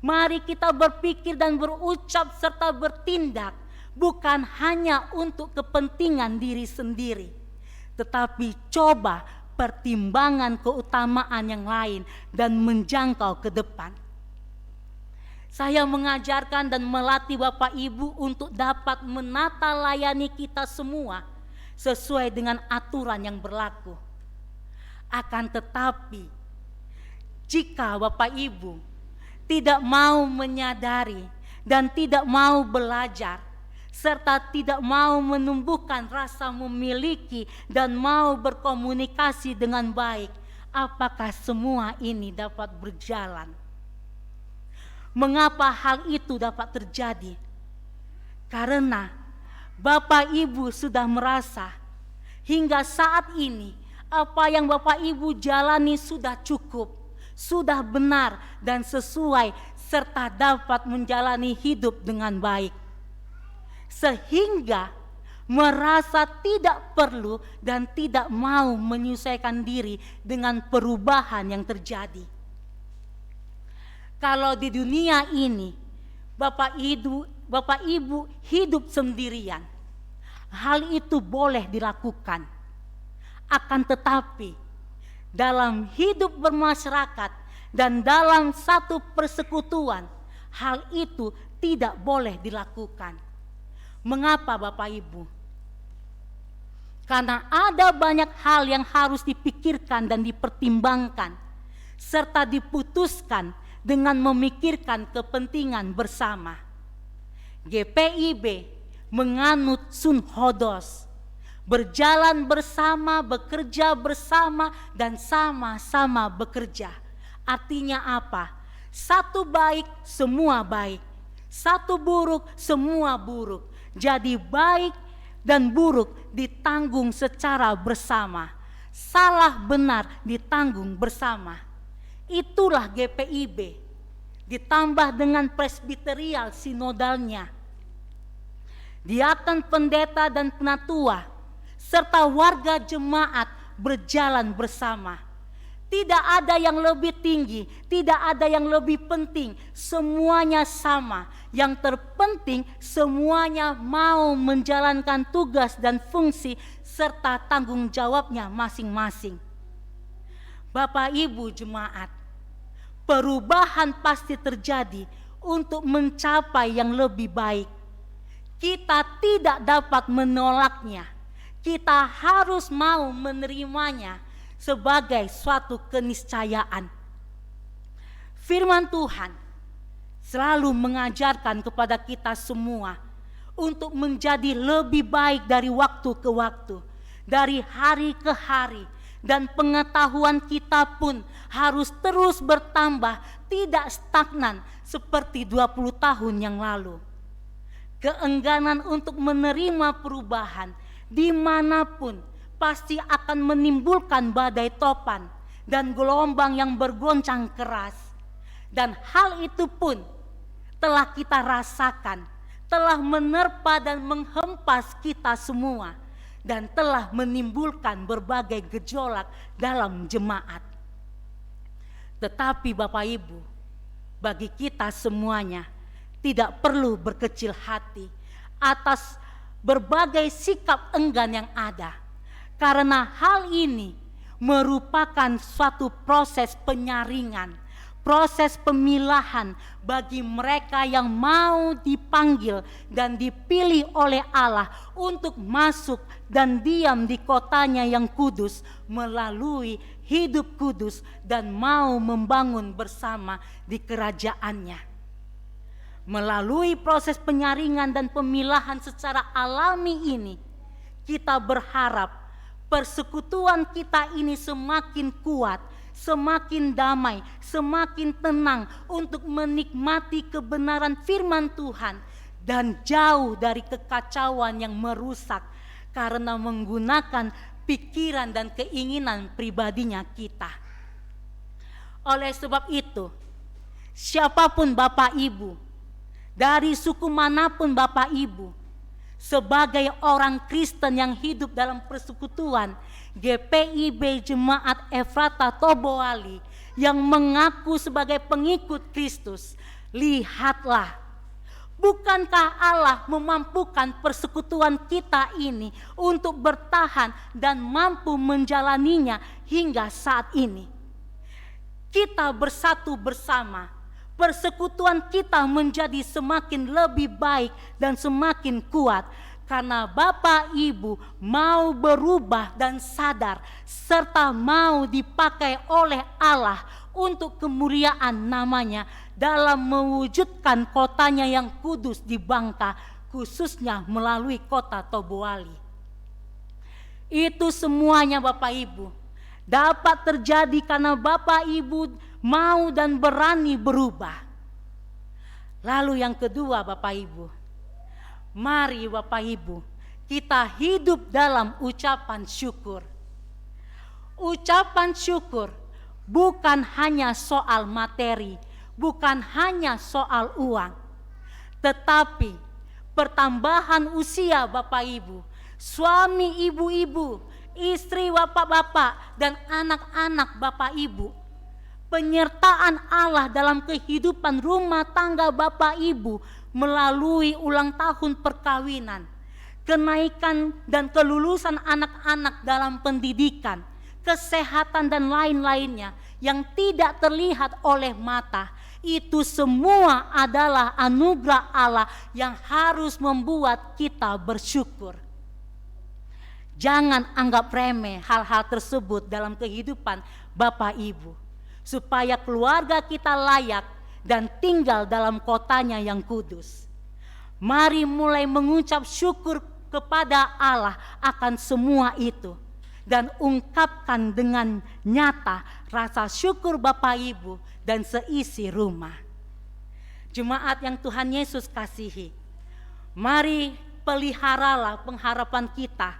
Mari kita berpikir dan berucap serta bertindak bukan hanya untuk kepentingan diri sendiri, tetapi coba pertimbangan keutamaan yang lain dan menjangkau ke depan. Saya mengajarkan dan melatih Bapak Ibu untuk dapat menata layani kita semua sesuai dengan aturan yang berlaku. Akan tetapi, jika Bapak Ibu tidak mau menyadari dan tidak mau belajar, serta tidak mau menumbuhkan rasa memiliki dan mau berkomunikasi dengan baik, apakah semua ini dapat berjalan? Mengapa hal itu dapat terjadi? Karena Bapak Ibu sudah merasa hingga saat ini apa yang Bapak Ibu jalani sudah cukup, sudah benar dan sesuai, serta dapat menjalani hidup dengan baik. Sehingga merasa tidak perlu dan tidak mau menyesuaikan diri dengan perubahan yang terjadi. Kalau di dunia ini Bapak Ibu hidup sendirian, hal itu boleh dilakukan. Akan tetapi dalam hidup bermasyarakat dan dalam satu persekutuan, hal itu tidak boleh dilakukan. Mengapa Bapak Ibu? Karena ada banyak hal yang harus dipikirkan dan dipertimbangkan, serta diputuskan dengan memikirkan kepentingan bersama. GPIB menganut Sun Hodos, berjalan bersama, bekerja bersama, dan sama-sama bekerja. Artinya apa? Satu baik, semua baik. Satu buruk, semua buruk. Jadi baik dan buruk ditanggung secara bersama. Salah benar ditanggung bersama. Itulah GPIB, ditambah dengan presbiterial sinodalnya. Diaken pendeta dan penatua serta warga jemaat berjalan bersama. Tidak ada yang lebih tinggi, tidak ada yang lebih penting, semuanya sama. Yang terpenting semuanya mau menjalankan tugas dan fungsi serta tanggung jawabnya masing-masing. Bapak Ibu jemaat, perubahan pasti terjadi untuk mencapai yang lebih baik. Kita tidak dapat menolaknya. Kita harus mau menerimanya sebagai suatu keniscayaan. Firman Tuhan selalu mengajarkan kepada kita semua untuk menjadi lebih baik dari waktu ke waktu, dari hari ke hari, dan pengetahuan kita pun harus terus bertambah, tidak stagnan seperti 20 tahun yang lalu. Keengganan untuk menerima perubahan dimanapun pasti akan menimbulkan badai topan dan gelombang yang bergoncang keras. Dan hal itu pun telah kita rasakan, telah menerpa dan menghempas kita semua, dan telah menimbulkan berbagai gejolak dalam jemaat. Tetapi Bapak Ibu, bagi kita semuanya tidak perlu berkecil hati atas berbagai sikap enggan yang ada. Karena hal ini merupakan suatu proses penyaringan, proses pemilahan bagi mereka yang mau dipanggil dan dipilih oleh Allah untuk masuk dan diam di kotanya yang kudus melalui hidup kudus dan mau membangun bersama di kerajaannya. Melalui proses penyaringan dan pemilahan secara alami ini, kita berharap persekutuan kita ini semakin kuat, semakin damai, semakin tenang untuk menikmati kebenaran firman Tuhan dan jauh dari kekacauan yang merusak karena menggunakan pikiran dan keinginan pribadinya kita. Oleh sebab itu, siapapun Bapak Ibu, dari suku manapun Bapak Ibu, sebagai orang Kristen yang hidup dalam persekutuan GPIB Jemaat Efrata Toboali yang mengaku sebagai pengikut Kristus, lihatlah, bukankah Allah memampukan persekutuan kita ini untuk bertahan dan mampu menjalaninya hingga saat ini? Kita bersatu bersama, persekutuan kita menjadi semakin lebih baik dan semakin kuat karena Bapak Ibu mau berubah dan sadar serta mau dipakai oleh Allah untuk kemuliaan namanya dalam mewujudkan kotanya yang kudus di Bangka, khususnya melalui kota Toboali. Itu semuanya Bapak Ibu dapat terjadi karena Bapak Ibu mau dan berani berubah. Lalu yang kedua Bapak Ibu, mari Bapak Ibu kita hidup dalam ucapan syukur. Ucapan syukur bukan hanya soal materi, bukan hanya soal uang, tetapi pertambahan usia Bapak Ibu, suami ibu-ibu, istri bapak-bapak, dan anak-anak Bapak Ibu. Penyertaan Allah dalam kehidupan rumah tangga Bapak Ibu melalui ulang tahun perkawinan, kenaikan dan kelulusan anak-anak dalam pendidikan, kesehatan dan lain-lainnya yang tidak terlihat oleh mata, itu semua adalah anugerah Allah yang harus membuat kita bersyukur. Jangan anggap remeh hal-hal tersebut dalam kehidupan Bapak Ibu, supaya keluarga kita layak dan tinggal dalam kotanya yang kudus. Mari mulai mengucap syukur kepada Allah akan semua itu, dan ungkapkan dengan nyata rasa syukur Bapak Ibu dan seisi rumah. Jemaat yang Tuhan Yesus kasihi, mari peliharalah pengharapan kita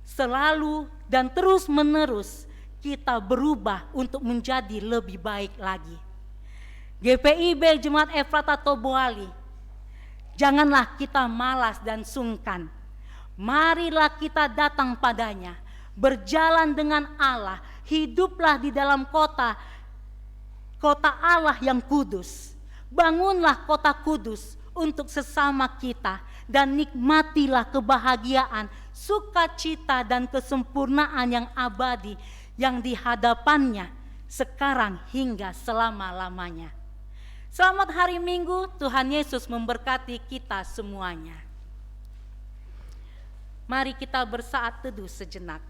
selalu dan terus menerus kita berubah untuk menjadi lebih baik lagi. GPIB Jemaat Efrata Tobuali, janganlah kita malas dan sungkan. Marilah kita datang padanya, berjalan dengan Allah, hiduplah di dalam kota Allah yang kudus. Bangunlah kota kudus untuk sesama kita, dan nikmatilah kebahagiaan, sukacita dan kesempurnaan yang abadi yang di hadapannya sekarang hingga selama-lamanya. Selamat hari Minggu, Tuhan Yesus memberkati kita semuanya. Mari kita bersaat teduh sejenak.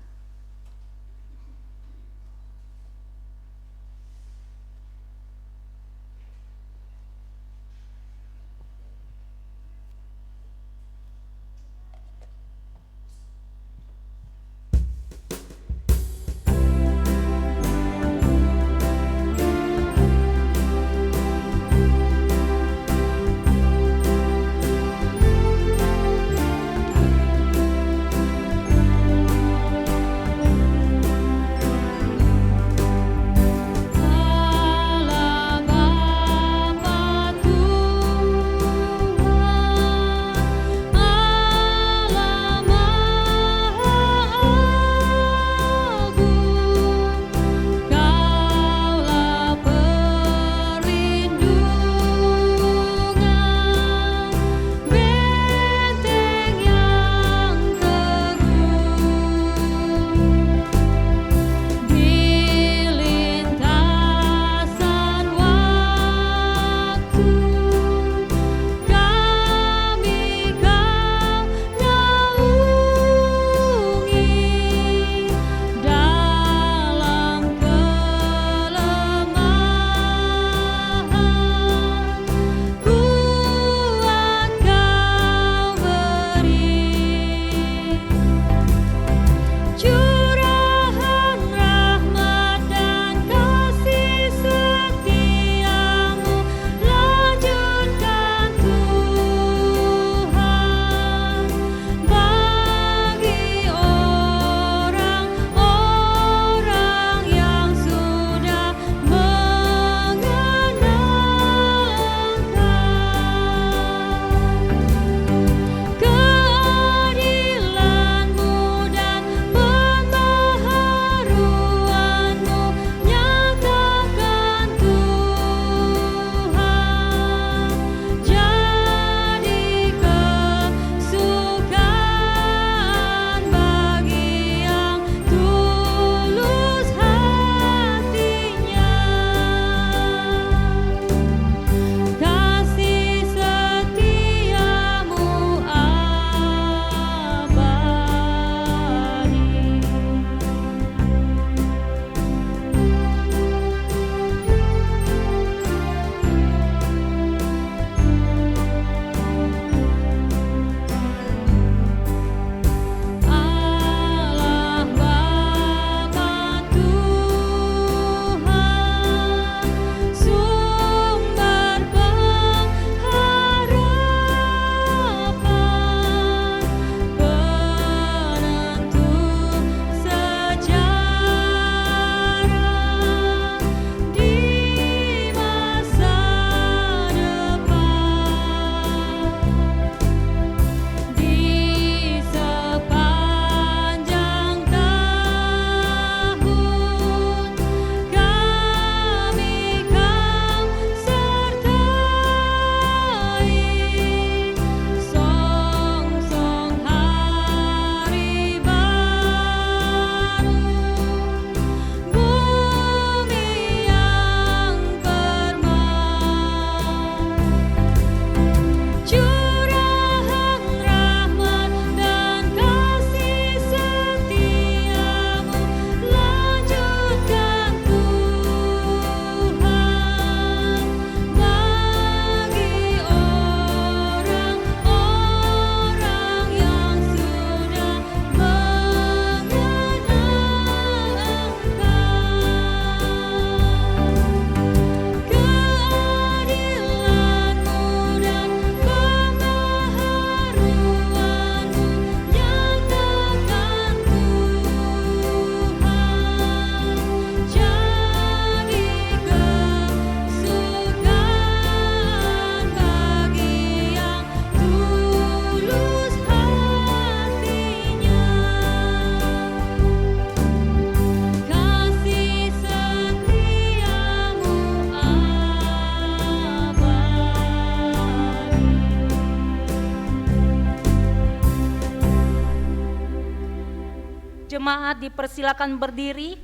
Jemaat dipersilakan berdiri.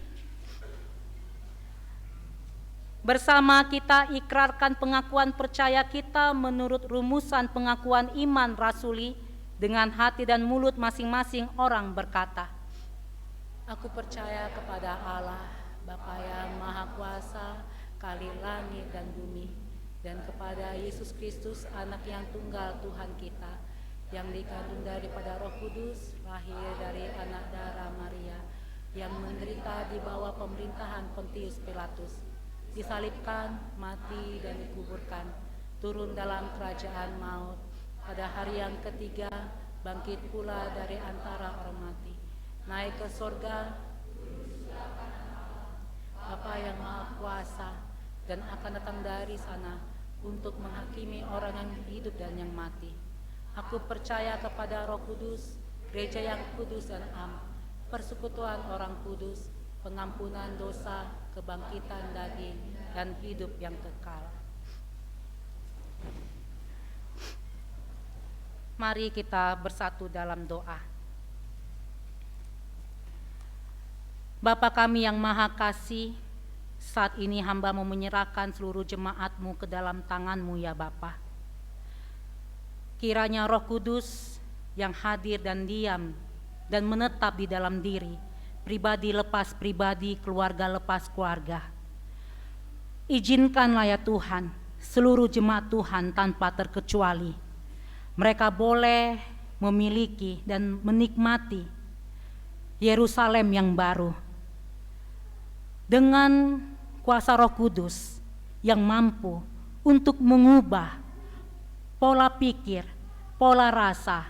Bersama kita ikrarkan pengakuan percaya kita menurut rumusan pengakuan iman rasuli dengan hati dan mulut masing-masing orang berkata, Aku percaya kepada Allah, Bapa yang Maha Kuasa, Kali langit dan bumi, dan kepada Yesus Kristus, Anak yang tunggal Tuhan kita, yang dikandung daripada Roh Kudus, lahir dari anak darah Maria, yang menderita di bawah pemerintahan Pontius Pilatus, disalibkan, mati dan dikuburkan, turun dalam kerajaan maut, pada hari yang ketiga bangkit pula dari antara orang mati, naik ke sorga, Bapa yang Maha Kuasa, dan akan datang dari sana untuk menghakimi orang yang hidup dan yang mati. Aku percaya kepada Roh Kudus, gereja yang kudus dan am, persekutuan orang kudus, pengampunan dosa, kebangkitan daging, dan hidup yang kekal. Mari kita bersatu dalam doa. Bapa kami yang Maha Kasih, saat ini hamba mau menyerahkan seluruh jemaat-Mu ke dalam tangan-Mu ya Bapa. Kiranya Roh Kudus yang hadir dan diam dan menetap di dalam diri, pribadi lepas pribadi, keluarga lepas keluarga. Izinkanlah ya Tuhan, seluruh jemaat Tuhan tanpa terkecuali, mereka boleh memiliki dan menikmati Yerusalem yang baru dengan kuasa Roh Kudus yang mampu untuk mengubah pola pikir, pola rasa,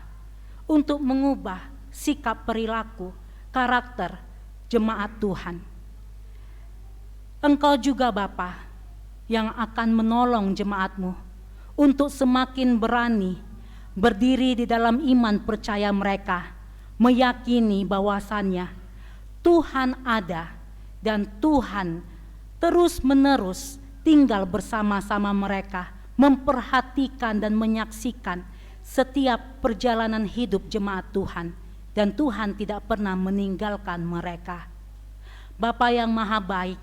untuk mengubah sikap perilaku, karakter jemaat Tuhan. Engkau juga Bapa yang akan menolong jemaat-Mu untuk semakin berani berdiri di dalam iman percaya mereka, meyakini bahwasannya Tuhan ada dan Tuhan terus-menerus tinggal bersama-sama mereka, memperhatikan dan menyaksikan setiap perjalanan hidup jemaat Tuhan, dan Tuhan tidak pernah meninggalkan mereka. Bapa yang Maha Baik,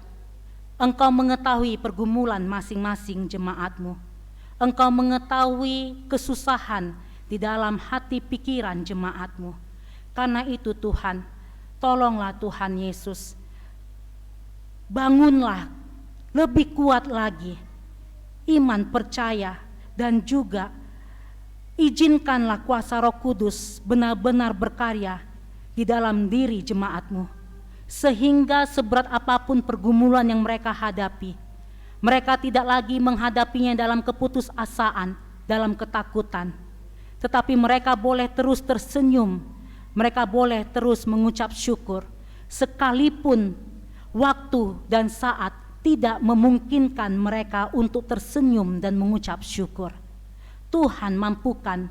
Engkau mengetahui pergumulan masing-masing jemaat-Mu. Engkau mengetahui kesusahan di dalam hati pikiran jemaat-Mu. Karena itu Tuhan, tolonglah Tuhan Yesus, bangunlah lebih kuat lagi iman percaya, dan juga izinkanlah kuasa Roh Kudus benar-benar berkarya di dalam diri jemaat-Mu, sehingga seberat apapun pergumulan yang mereka hadapi, mereka tidak lagi menghadapinya dalam keputusasaan, dalam ketakutan, tetapi mereka boleh terus tersenyum, mereka boleh terus mengucap syukur, sekalipun waktu dan saat tidak memungkinkan mereka untuk tersenyum dan mengucap syukur. Tuhan mampukan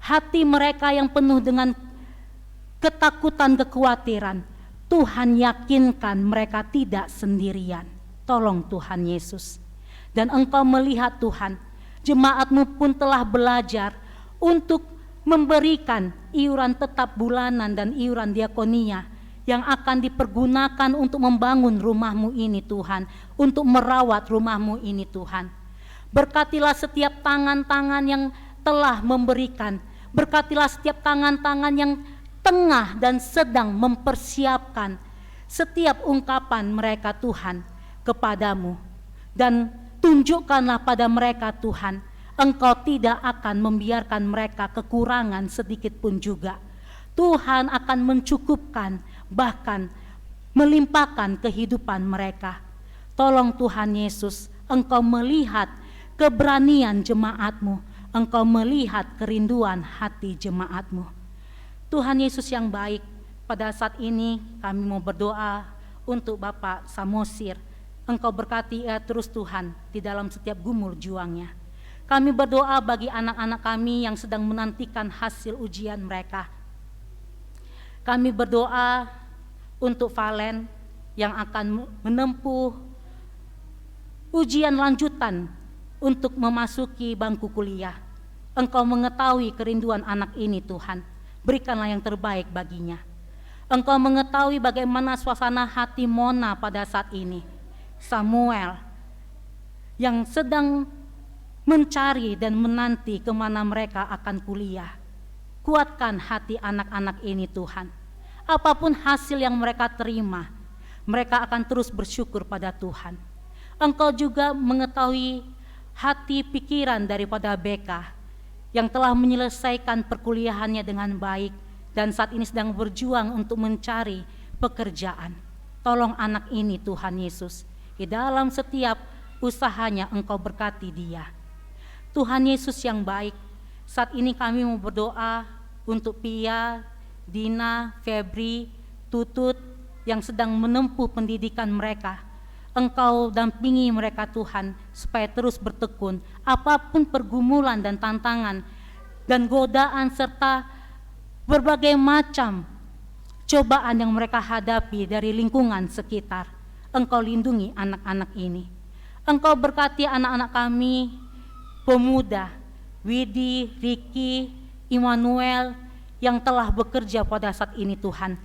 hati mereka yang penuh dengan ketakutan, kekhawatiran. Tuhan yakinkan mereka tidak sendirian. Tolong Tuhan Yesus. Dan Engkau melihat Tuhan, jemaat-Mu pun telah belajar untuk memberikan iuran tetap bulanan dan iuran diakonia yang akan dipergunakan untuk membangun rumah-Mu ini Tuhan, untuk merawat rumah-Mu ini Tuhan. Berkatilah setiap tangan-tangan yang telah memberikan, berkatilah setiap tangan-tangan yang tengah dan sedang mempersiapkan setiap ungkapan mereka Tuhan kepadamu. Dan tunjukkanlah pada mereka Tuhan, Engkau tidak akan membiarkan mereka kekurangan sedikit pun juga. Tuhan akan mencukupkan, bahkan melimpahkan kehidupan mereka. Tolong Tuhan Yesus, Engkau melihat keberanian jemaat-Mu, Engkau melihat kerinduan hati jemaat-Mu. Tuhan Yesus yang baik, pada saat ini kami mau berdoa untuk Bapak Samosir. Engkau berkati terus Tuhan di dalam setiap gumul juangnya. Kami berdoa bagi anak-anak kami yang sedang menantikan hasil ujian mereka. Kami berdoa untuk Valen yang akan menempuh ujian lanjutan untuk memasuki bangku kuliah. Engkau mengetahui kerinduan anak ini Tuhan, berikanlah yang terbaik baginya. Engkau mengetahui bagaimana suasana hati Mona pada saat ini. Samuel yang sedang mencari dan menanti kemana mereka akan kuliah. Kuatkan hati anak-anak ini Tuhan. Apapun hasil yang mereka terima, mereka akan terus bersyukur pada Tuhan. Engkau juga mengetahui hati pikiran daripada BK yang telah menyelesaikan perkuliahannya dengan baik dan saat ini sedang berjuang untuk mencari pekerjaan. Tolong anak ini Tuhan Yesus, di dalam setiap usahanya Engkau berkati dia. Tuhan Yesus yang baik, saat ini kami mau berdoa untuk Pia, Dina, Febri, Tutut yang sedang menempuh pendidikan mereka. Engkau dampingi mereka Tuhan supaya terus bertekun apapun pergumulan dan tantangan dan godaan serta berbagai macam cobaan yang mereka hadapi dari lingkungan sekitar. Engkau lindungi anak-anak ini. Engkau berkati anak-anak kami, pemuda, Widi, Riki, Immanuel yang telah bekerja pada saat ini Tuhan.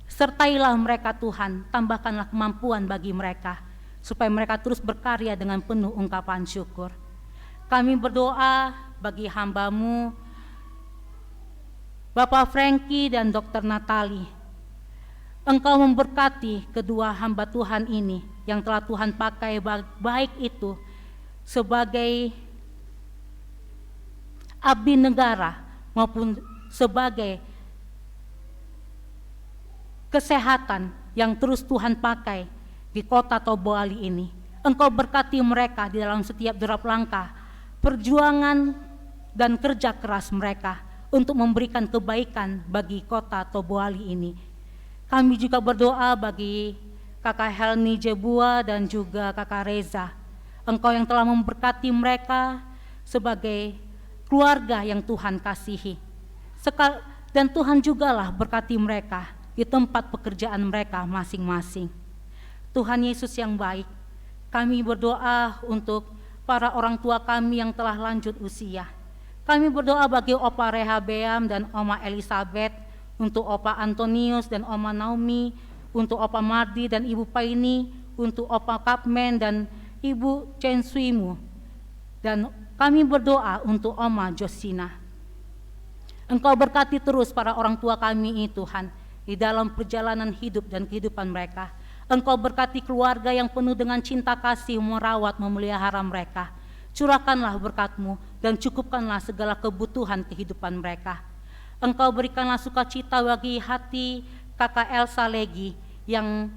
Sertailah mereka Tuhan, tambahkanlah kemampuan bagi mereka, supaya mereka terus berkarya dengan penuh ungkapan syukur. Kami berdoa bagi hamba-Mu, Bapak Frankie dan Dr. Natali. Engkau memberkati kedua hamba Tuhan ini yang telah Tuhan pakai baik itu sebagai abdi negara maupun sebagai kesehatan yang terus Tuhan pakai di kota Toboali ini. Engkau berkati mereka di dalam setiap derap langkah, perjuangan dan kerja keras mereka untuk memberikan kebaikan bagi kota Toboali ini. Kami juga berdoa bagi Kakak Helni Jebua dan juga Kakak Reza. Engkau yang telah memberkati mereka sebagai keluarga yang Tuhan kasihi. Dan Tuhan jugalah berkati mereka di tempat pekerjaan mereka masing-masing. Tuhan Yesus yang baik, kami berdoa untuk para orang tua kami yang telah lanjut usia. Kami berdoa bagi Opa Rehabeam dan Oma Elizabeth, untuk Opa Antonius dan Oma Naomi, untuk Opa Mardi dan Ibu Paini, untuk Opa Kapmen dan Ibu Chen Suimu. Dan kami berdoa untuk Oma Josina. Engkau berkati terus para orang tua kami ini Tuhan, di dalam perjalanan hidup dan kehidupan mereka. Engkau berkati keluarga yang penuh dengan cinta kasih, merawat, memelihara mereka. Curahkanlah berkat-Mu dan cukupkanlah segala kebutuhan kehidupan mereka. Engkau berikanlah sukacita bagi hati Kakak Elsa Legi yang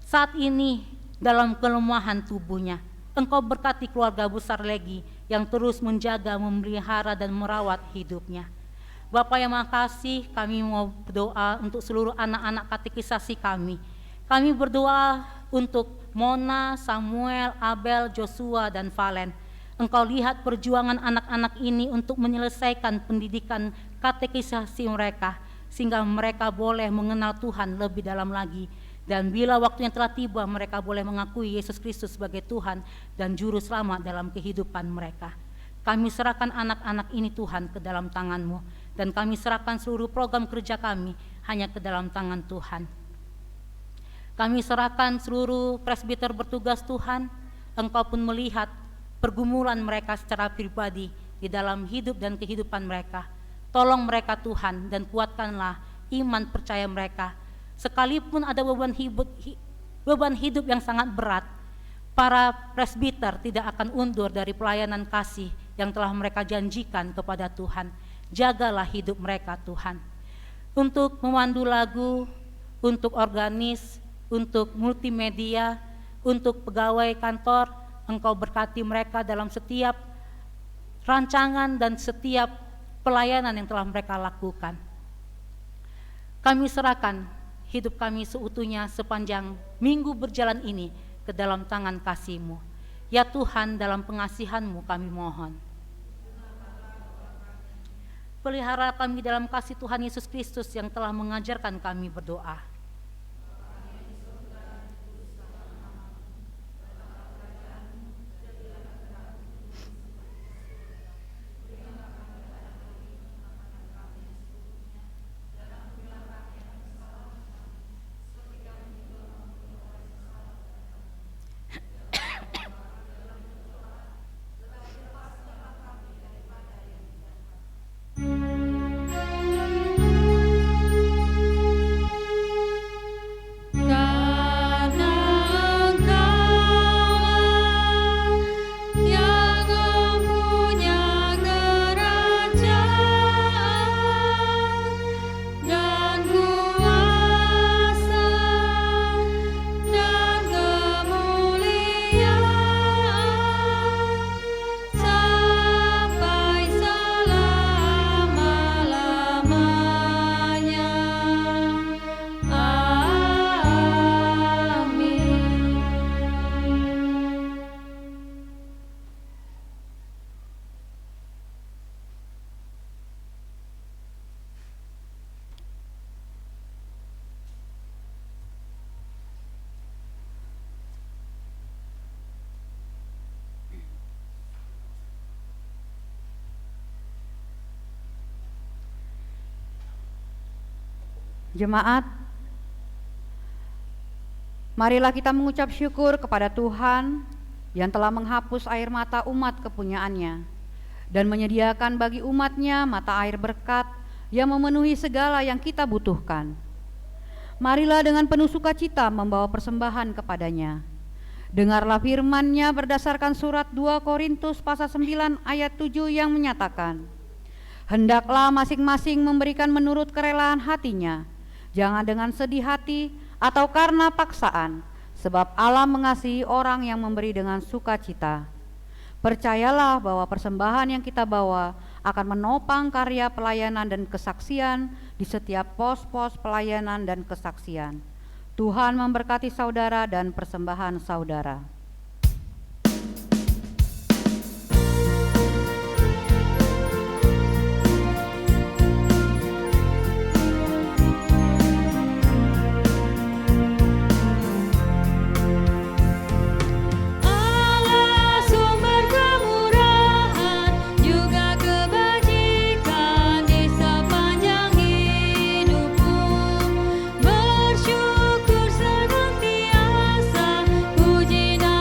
saat ini dalam kelemahan tubuhnya. Engkau berkati keluarga besar Legi yang terus menjaga, memelihara dan merawat hidupnya. Bapak yang makasih, kami mau berdoa untuk seluruh anak-anak katekisasi kami. Kami berdoa untuk Mona, Samuel, Abel, Joshua dan Valen. Engkau lihat perjuangan anak-anak ini untuk menyelesaikan pendidikan katekisasi mereka, sehingga mereka boleh mengenal Tuhan lebih dalam lagi. Dan bila waktunya telah tiba, mereka boleh mengakui Yesus Kristus sebagai Tuhan dan Juru Selamat dalam kehidupan mereka. Kami serahkan anak-anak ini Tuhan ke dalam tangan-Mu, dan kami serahkan seluruh program kerja kami hanya ke dalam tangan Tuhan. Kami serahkan seluruh presbiter bertugas Tuhan. Engkau pun melihat pergumulan mereka secara pribadi di dalam hidup dan kehidupan mereka. Tolong mereka Tuhan dan kuatkanlah iman percaya mereka. Sekalipun ada beban hidup yang sangat berat, para presbiter tidak akan undur dari pelayanan kasih yang telah mereka janjikan kepada Tuhan. Jagalah hidup mereka Tuhan. Untuk memandu lagu, untuk organis, untuk multimedia, untuk pegawai kantor, Engkau berkati mereka dalam setiap rancangan dan setiap pelayanan yang telah mereka lakukan. Kami serahkan hidup kami seutuhnya sepanjang minggu berjalan ini ke dalam tangan kasih-Mu. Ya Tuhan, dalam pengasihan-Mu kami mohon. Pelihara kami dalam kasih Tuhan Yesus Kristus yang telah mengajarkan kami berdoa. Jemaat, marilah kita mengucap syukur kepada Tuhan yang telah menghapus air mata umat kepunyaannya dan menyediakan bagi umatnya mata air berkat yang memenuhi segala yang kita butuhkan. Marilah dengan penuh sukacita membawa persembahan kepadanya. Dengarlah firman-Nya berdasarkan surat 2 Korintus pasal 9 ayat 7 yang menyatakan, hendaklah masing-masing memberikan menurut kerelaan hatinya, jangan dengan sedih hati atau karena paksaan, sebab Allah mengasihi orang yang memberi dengan sukacita. Percayalah bahwa persembahan yang kita bawa akan menopang karya pelayanan dan kesaksian di setiap pos-pos pelayanan dan kesaksian. Tuhan memberkati saudara dan persembahan saudara. Allah sumber kemurahan juga kebajikan di sepanjang hidupku. Bersyukur senantiasa, puji nama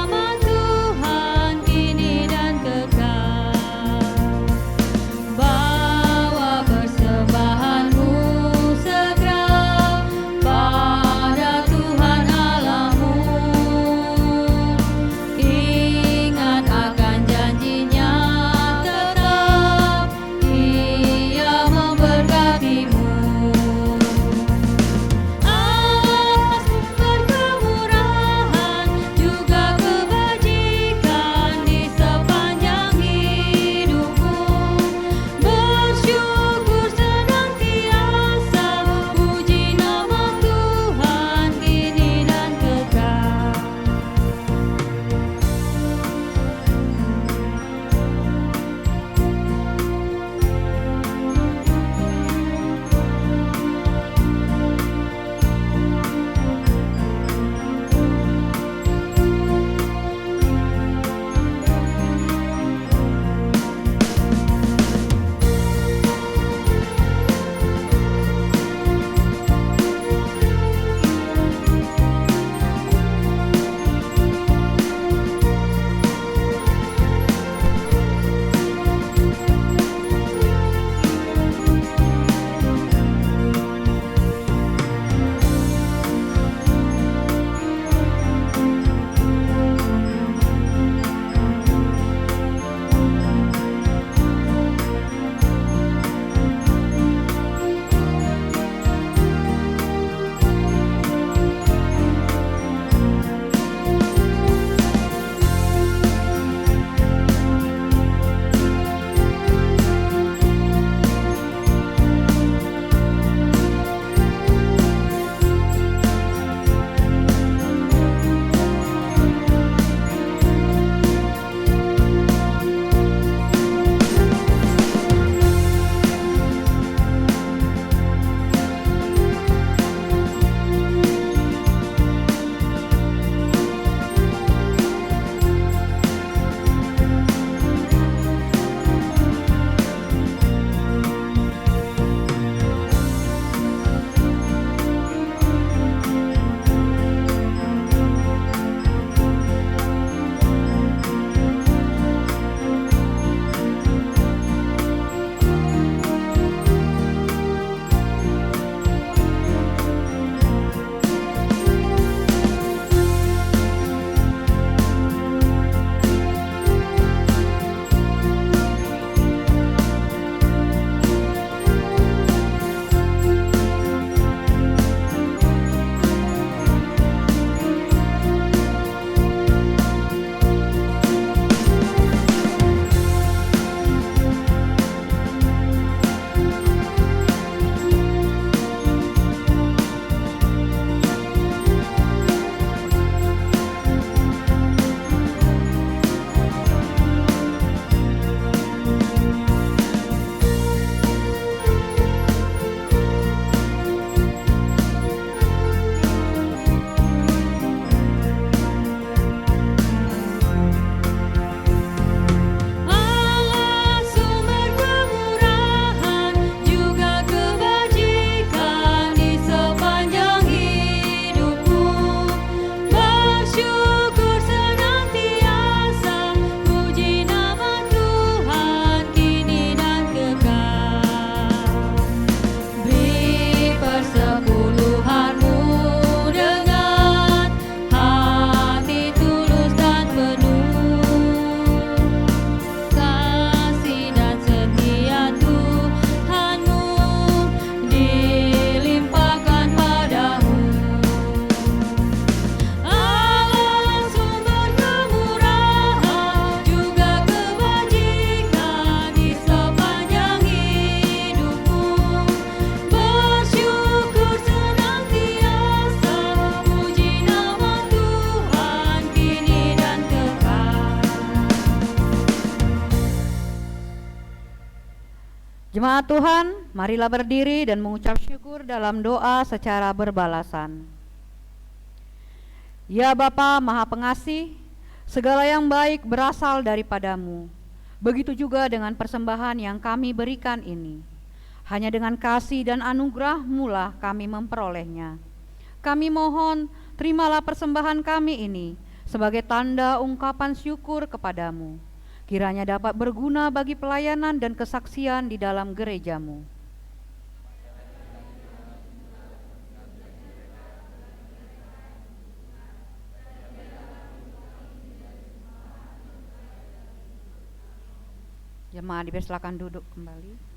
Jemaat Tuhan, marilah berdiri dan mengucap syukur dalam doa secara berbalasan. Ya Bapa Maha Pengasih, segala yang baik berasal daripadamu. Begitu juga dengan persembahan yang kami berikan ini. Hanya dengan kasih dan anugerah-Mu lah kami memperolehnya. Kami mohon, terimalah persembahan kami ini sebagai tanda ungkapan syukur kepadamu. Kiranya dapat berguna bagi pelayanan dan kesaksian di dalam gereja-Mu. Jemaat dipersilakan duduk kembali.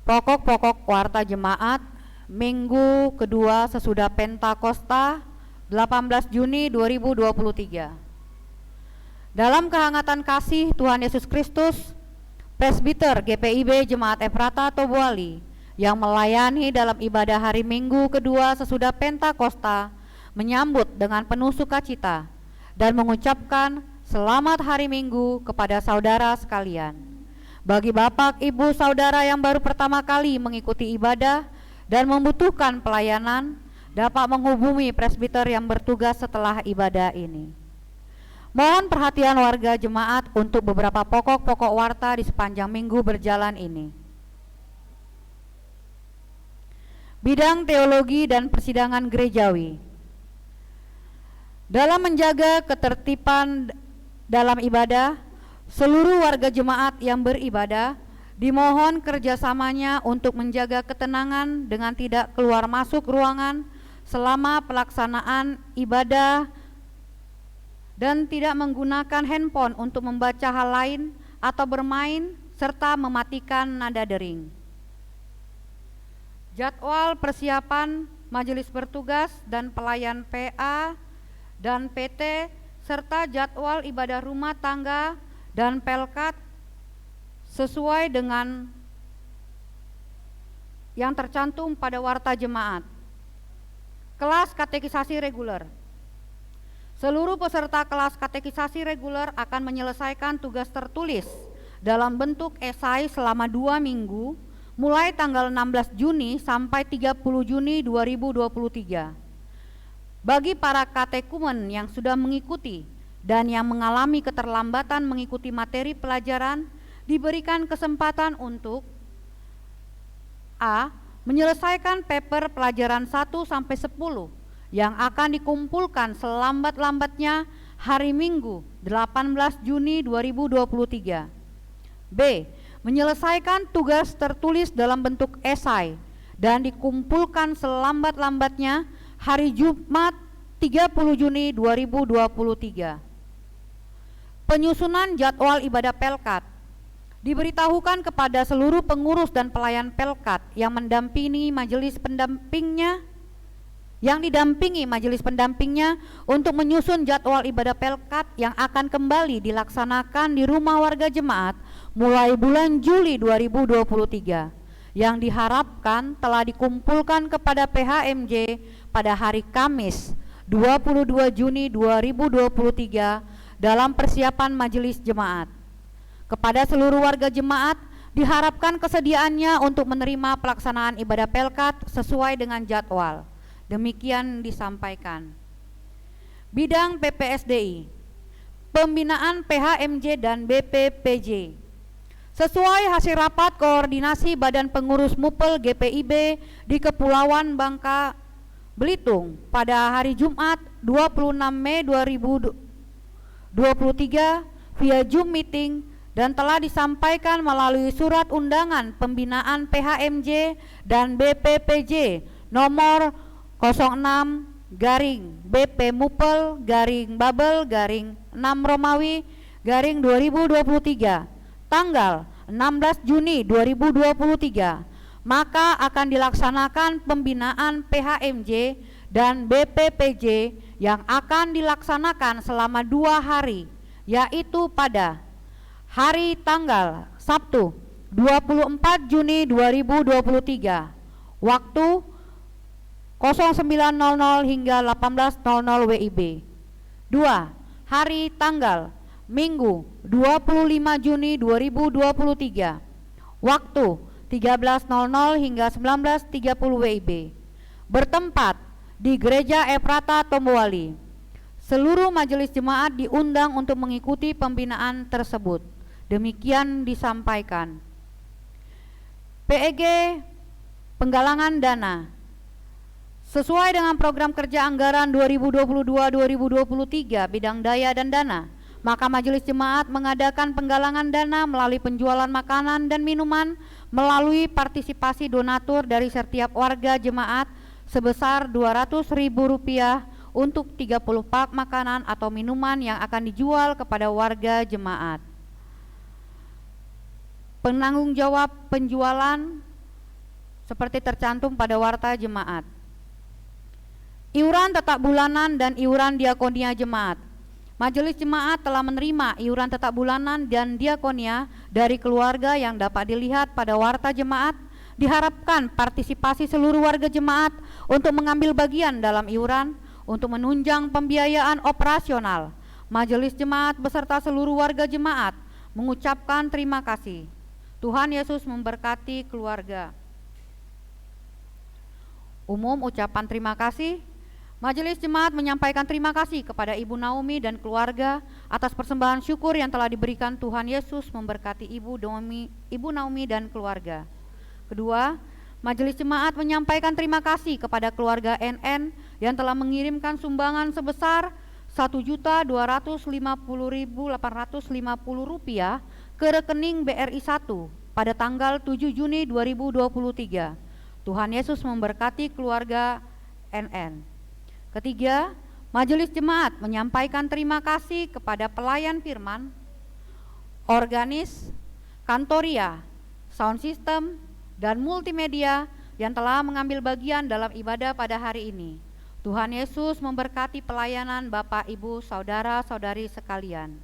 Pokok-pokok warta jemaat Minggu kedua sesudah Pentakosta 18 Juni 2023. Dalam kehangatan kasih Tuhan Yesus Kristus, Presbiter GPIB Jemaat Efrata Tobuali yang melayani dalam ibadah hari Minggu kedua sesudah Pentakosta menyambut dengan penuh sukacita dan mengucapkan selamat hari Minggu kepada saudara sekalian. Bagi Bapak, Ibu, Saudara yang baru pertama kali mengikuti ibadah dan membutuhkan pelayanan, dapat menghubungi presbiter yang bertugas setelah ibadah ini. Mohon perhatian warga jemaat untuk beberapa pokok-pokok warta di sepanjang minggu berjalan ini. Bidang teologi dan persidangan gerejawi. Dalam menjaga ketertiban dalam ibadah, seluruh warga jemaat yang beribadah dimohon kerjasamanya untuk menjaga ketenangan dengan tidak keluar masuk ruangan selama pelaksanaan ibadah dan tidak menggunakan handphone untuk membaca hal lain atau bermain serta mematikan nada dering. Jadwal persiapan majelis bertugas dan pelayan PA dan PT serta jadwal ibadah rumah tangga dan pelkat sesuai dengan yang tercantum pada warta jemaat. Kelas katekisasi reguler. Seluruh peserta kelas katekisasi reguler akan menyelesaikan tugas tertulis dalam bentuk esai selama 2 minggu mulai tanggal 16 Juni sampai 30 Juni 2023. Bagi para katekumen yang sudah mengikuti dan yang mengalami keterlambatan mengikuti materi pelajaran, diberikan kesempatan untuk A. Menyelesaikan paper pelajaran 1-10 yang akan dikumpulkan selambat-lambatnya hari Minggu 18 Juni 2023. B. Menyelesaikan tugas tertulis dalam bentuk esai dan dikumpulkan selambat-lambatnya hari Jumat 30 Juni 2023. Penyusunan jadwal ibadah pelkat diberitahukan kepada seluruh pengurus dan pelayan pelkat yang mendampingi majelis pendampingnya untuk menyusun jadwal ibadah pelkat yang akan kembali dilaksanakan di rumah warga jemaat mulai bulan Juli 2023 yang diharapkan telah dikumpulkan kepada PHMJ pada hari Kamis 22 Juni 2023 dalam persiapan majelis jemaat. Kepada seluruh warga jemaat diharapkan kesediaannya untuk menerima pelaksanaan ibadah pelkat sesuai dengan jadwal. Demikian disampaikan. Bidang PPSDI, pembinaan PHMJ dan BPPJ. Sesuai hasil rapat koordinasi Badan Pengurus MUPEL GPIB di Kepulauan Bangka, Belitung pada hari Jumat 26 Mei 2023 via Zoom meeting dan telah disampaikan melalui surat undangan pembinaan PHMJ dan BPPJ nomor 06 BP Mupel Babel 6 Romawi 2023 tanggal 16 Juni 2023, maka akan dilaksanakan pembinaan PHMJ dan BPPJ yang akan dilaksanakan selama 2 hari, yaitu pada hari tanggal Sabtu 24 Juni 2023 waktu 09.00 hingga 18.00 WIB. 2. Hari tanggal Minggu 25 Juni 2023. Waktu 13.00 hingga 19.30 WIB. Bertempat di Gereja Efrata Tombowali. Seluruh majelis jemaat diundang untuk mengikuti pembinaan tersebut. Demikian disampaikan. PEG Penggalangan Dana. Sesuai dengan program kerja anggaran 2022-2023 bidang daya dan dana, maka majelis jemaat mengadakan penggalangan dana melalui penjualan makanan dan minuman melalui partisipasi donatur dari setiap warga jemaat sebesar Rp200.000 untuk 30 pak makanan atau minuman yang akan dijual kepada warga jemaat. Penanggung jawab penjualan seperti tercantum pada warta jemaat. Iuran tetap bulanan dan iuran diakonia jemaat. Majelis jemaat telah menerima iuran tetap bulanan dan diakonia dari keluarga yang dapat dilihat pada warta jemaat. Diharapkan partisipasi seluruh warga jemaat untuk mengambil bagian dalam iuran untuk menunjang pembiayaan operasional. Majelis jemaat beserta seluruh warga jemaat mengucapkan terima kasih. Tuhan Yesus memberkati keluarga. Umum ucapan terima kasih. Majelis jemaat menyampaikan terima kasih kepada Ibu Naomi dan keluarga atas persembahan syukur yang telah diberikan. Tuhan Yesus memberkati Ibu Naomi dan keluarga. Kedua, majelis jemaat menyampaikan terima kasih kepada keluarga NN yang telah mengirimkan sumbangan sebesar Rp1.250.850 ke rekening BRI 1 pada tanggal 7 Juni 2023. Tuhan Yesus memberkati keluarga NN. Ketiga, majelis jemaat menyampaikan terima kasih kepada pelayan firman, organis, kantoria, sound system, dan multimedia yang telah mengambil bagian dalam ibadah pada hari ini. Tuhan Yesus memberkati pelayanan Bapak, Ibu, Saudara-saudari sekalian.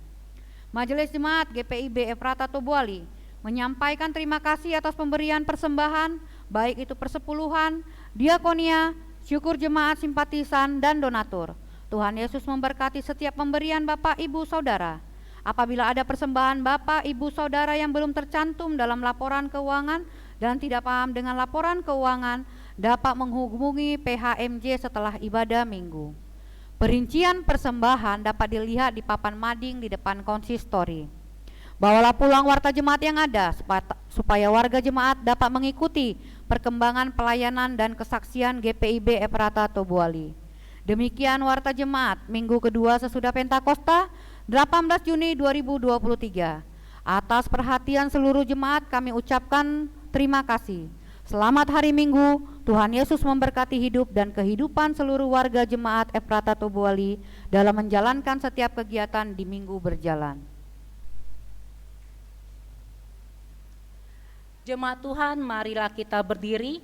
Majelis Jemaat GPIB Efrata Tombowali menyampaikan terima kasih atas pemberian persembahan, baik itu persepuluhan, diakonia, syukur jemaat simpatisan dan donatur. Tuhan Yesus memberkati setiap pemberian Bapak, Ibu, Saudara. Apabila ada persembahan Bapak, Ibu, Saudara yang belum tercantum dalam laporan keuangan dan tidak paham dengan laporan keuangan, dapat menghubungi PHMJ setelah ibadah minggu. Perincian persembahan dapat dilihat di papan mading di depan konsistori. Bawalah pulang warta jemaat yang ada supaya warga jemaat dapat mengikuti perkembangan pelayanan dan kesaksian GPIB Efrata Tombowali. Demikian warta jemaat minggu kedua sesudah Pentakosta 18 Juni 2023. Atas perhatian seluruh jemaat kami ucapkan terima kasih. Selamat hari Minggu. Tuhan Yesus memberkati hidup dan kehidupan seluruh warga jemaat Efrata Tombowali dalam menjalankan setiap kegiatan di minggu berjalan. Jemaat Tuhan, marilah kita berdiri.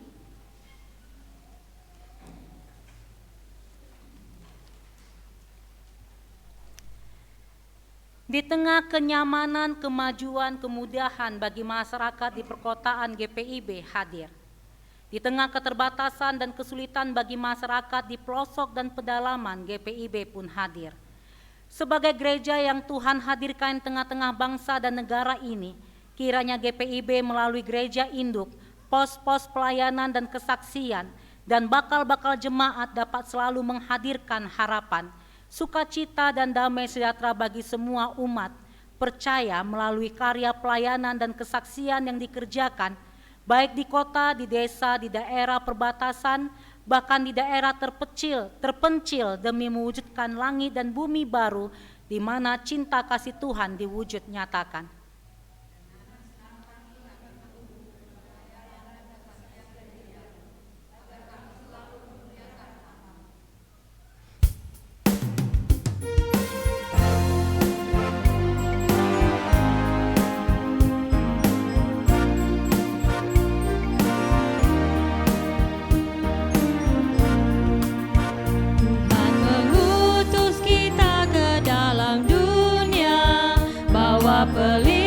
Di tengah kenyamanan, kemajuan, kemudahan bagi masyarakat di perkotaan GPIB hadir. Di tengah keterbatasan dan kesulitan bagi masyarakat di pelosok dan pedalaman, GPIB pun hadir. Sebagai gereja yang Tuhan hadirkan tengah-tengah bangsa dan negara ini, kiranya GPIB melalui gereja induk, pos-pos pelayanan dan kesaksian, dan bakal-bakal jemaat dapat selalu menghadirkan harapan, sukacita dan damai sejahtera bagi semua umat, percaya melalui karya pelayanan dan kesaksian yang dikerjakan, baik di kota, di desa, di daerah perbatasan, bahkan di daerah terpencil demi mewujudkan langit dan bumi baru di mana cinta kasih Tuhan diwujud nyatakan. Tuhan mengutus kita ke dalam dunia, bawa pelita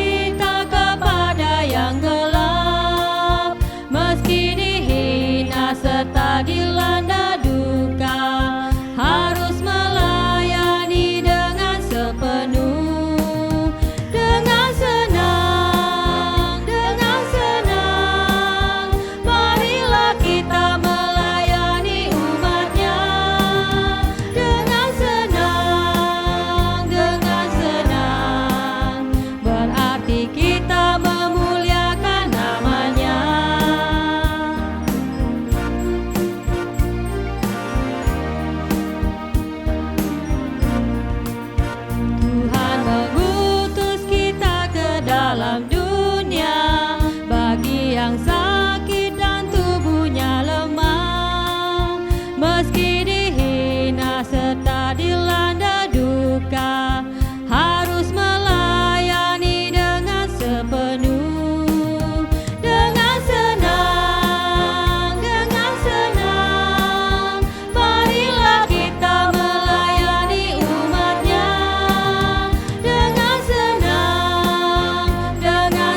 meski dihina serta dilanda duka, harus melayani dengan sepenuh, dengan senang, marilah kita melayani umatnya, dengan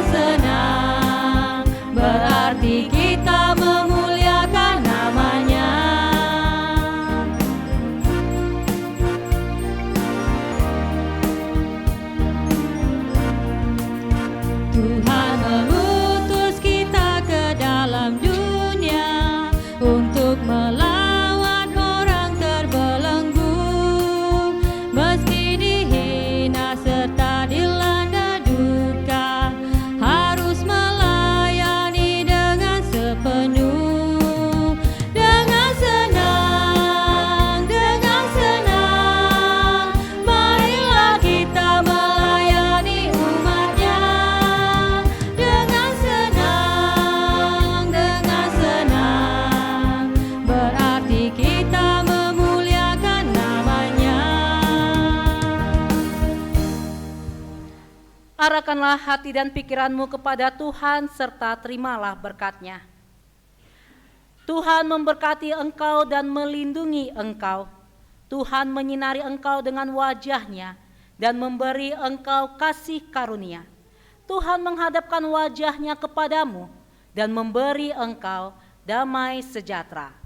senang, berarti kita memuliakan namanya. Tuhan mengutus kita ke dalam dunia untuk melawan orang terbelenggu, meski dihina serta dilanda duka, harus melayani dengan sepenuh, dengan senang, marilah kita melayani umatnya, dengan senang, berarti kita memuliakan namanya. Arahkanlah hati dan pikiranmu kepada Tuhan serta terimalah berkat-Nya. Tuhan memberkati engkau dan melindungi engkau. Tuhan menyinari engkau dengan wajah-Nya dan memberi engkau kasih karunia. Tuhan menghadapkan wajah-Nya kepadamu dan memberi engkau damai sejahtera.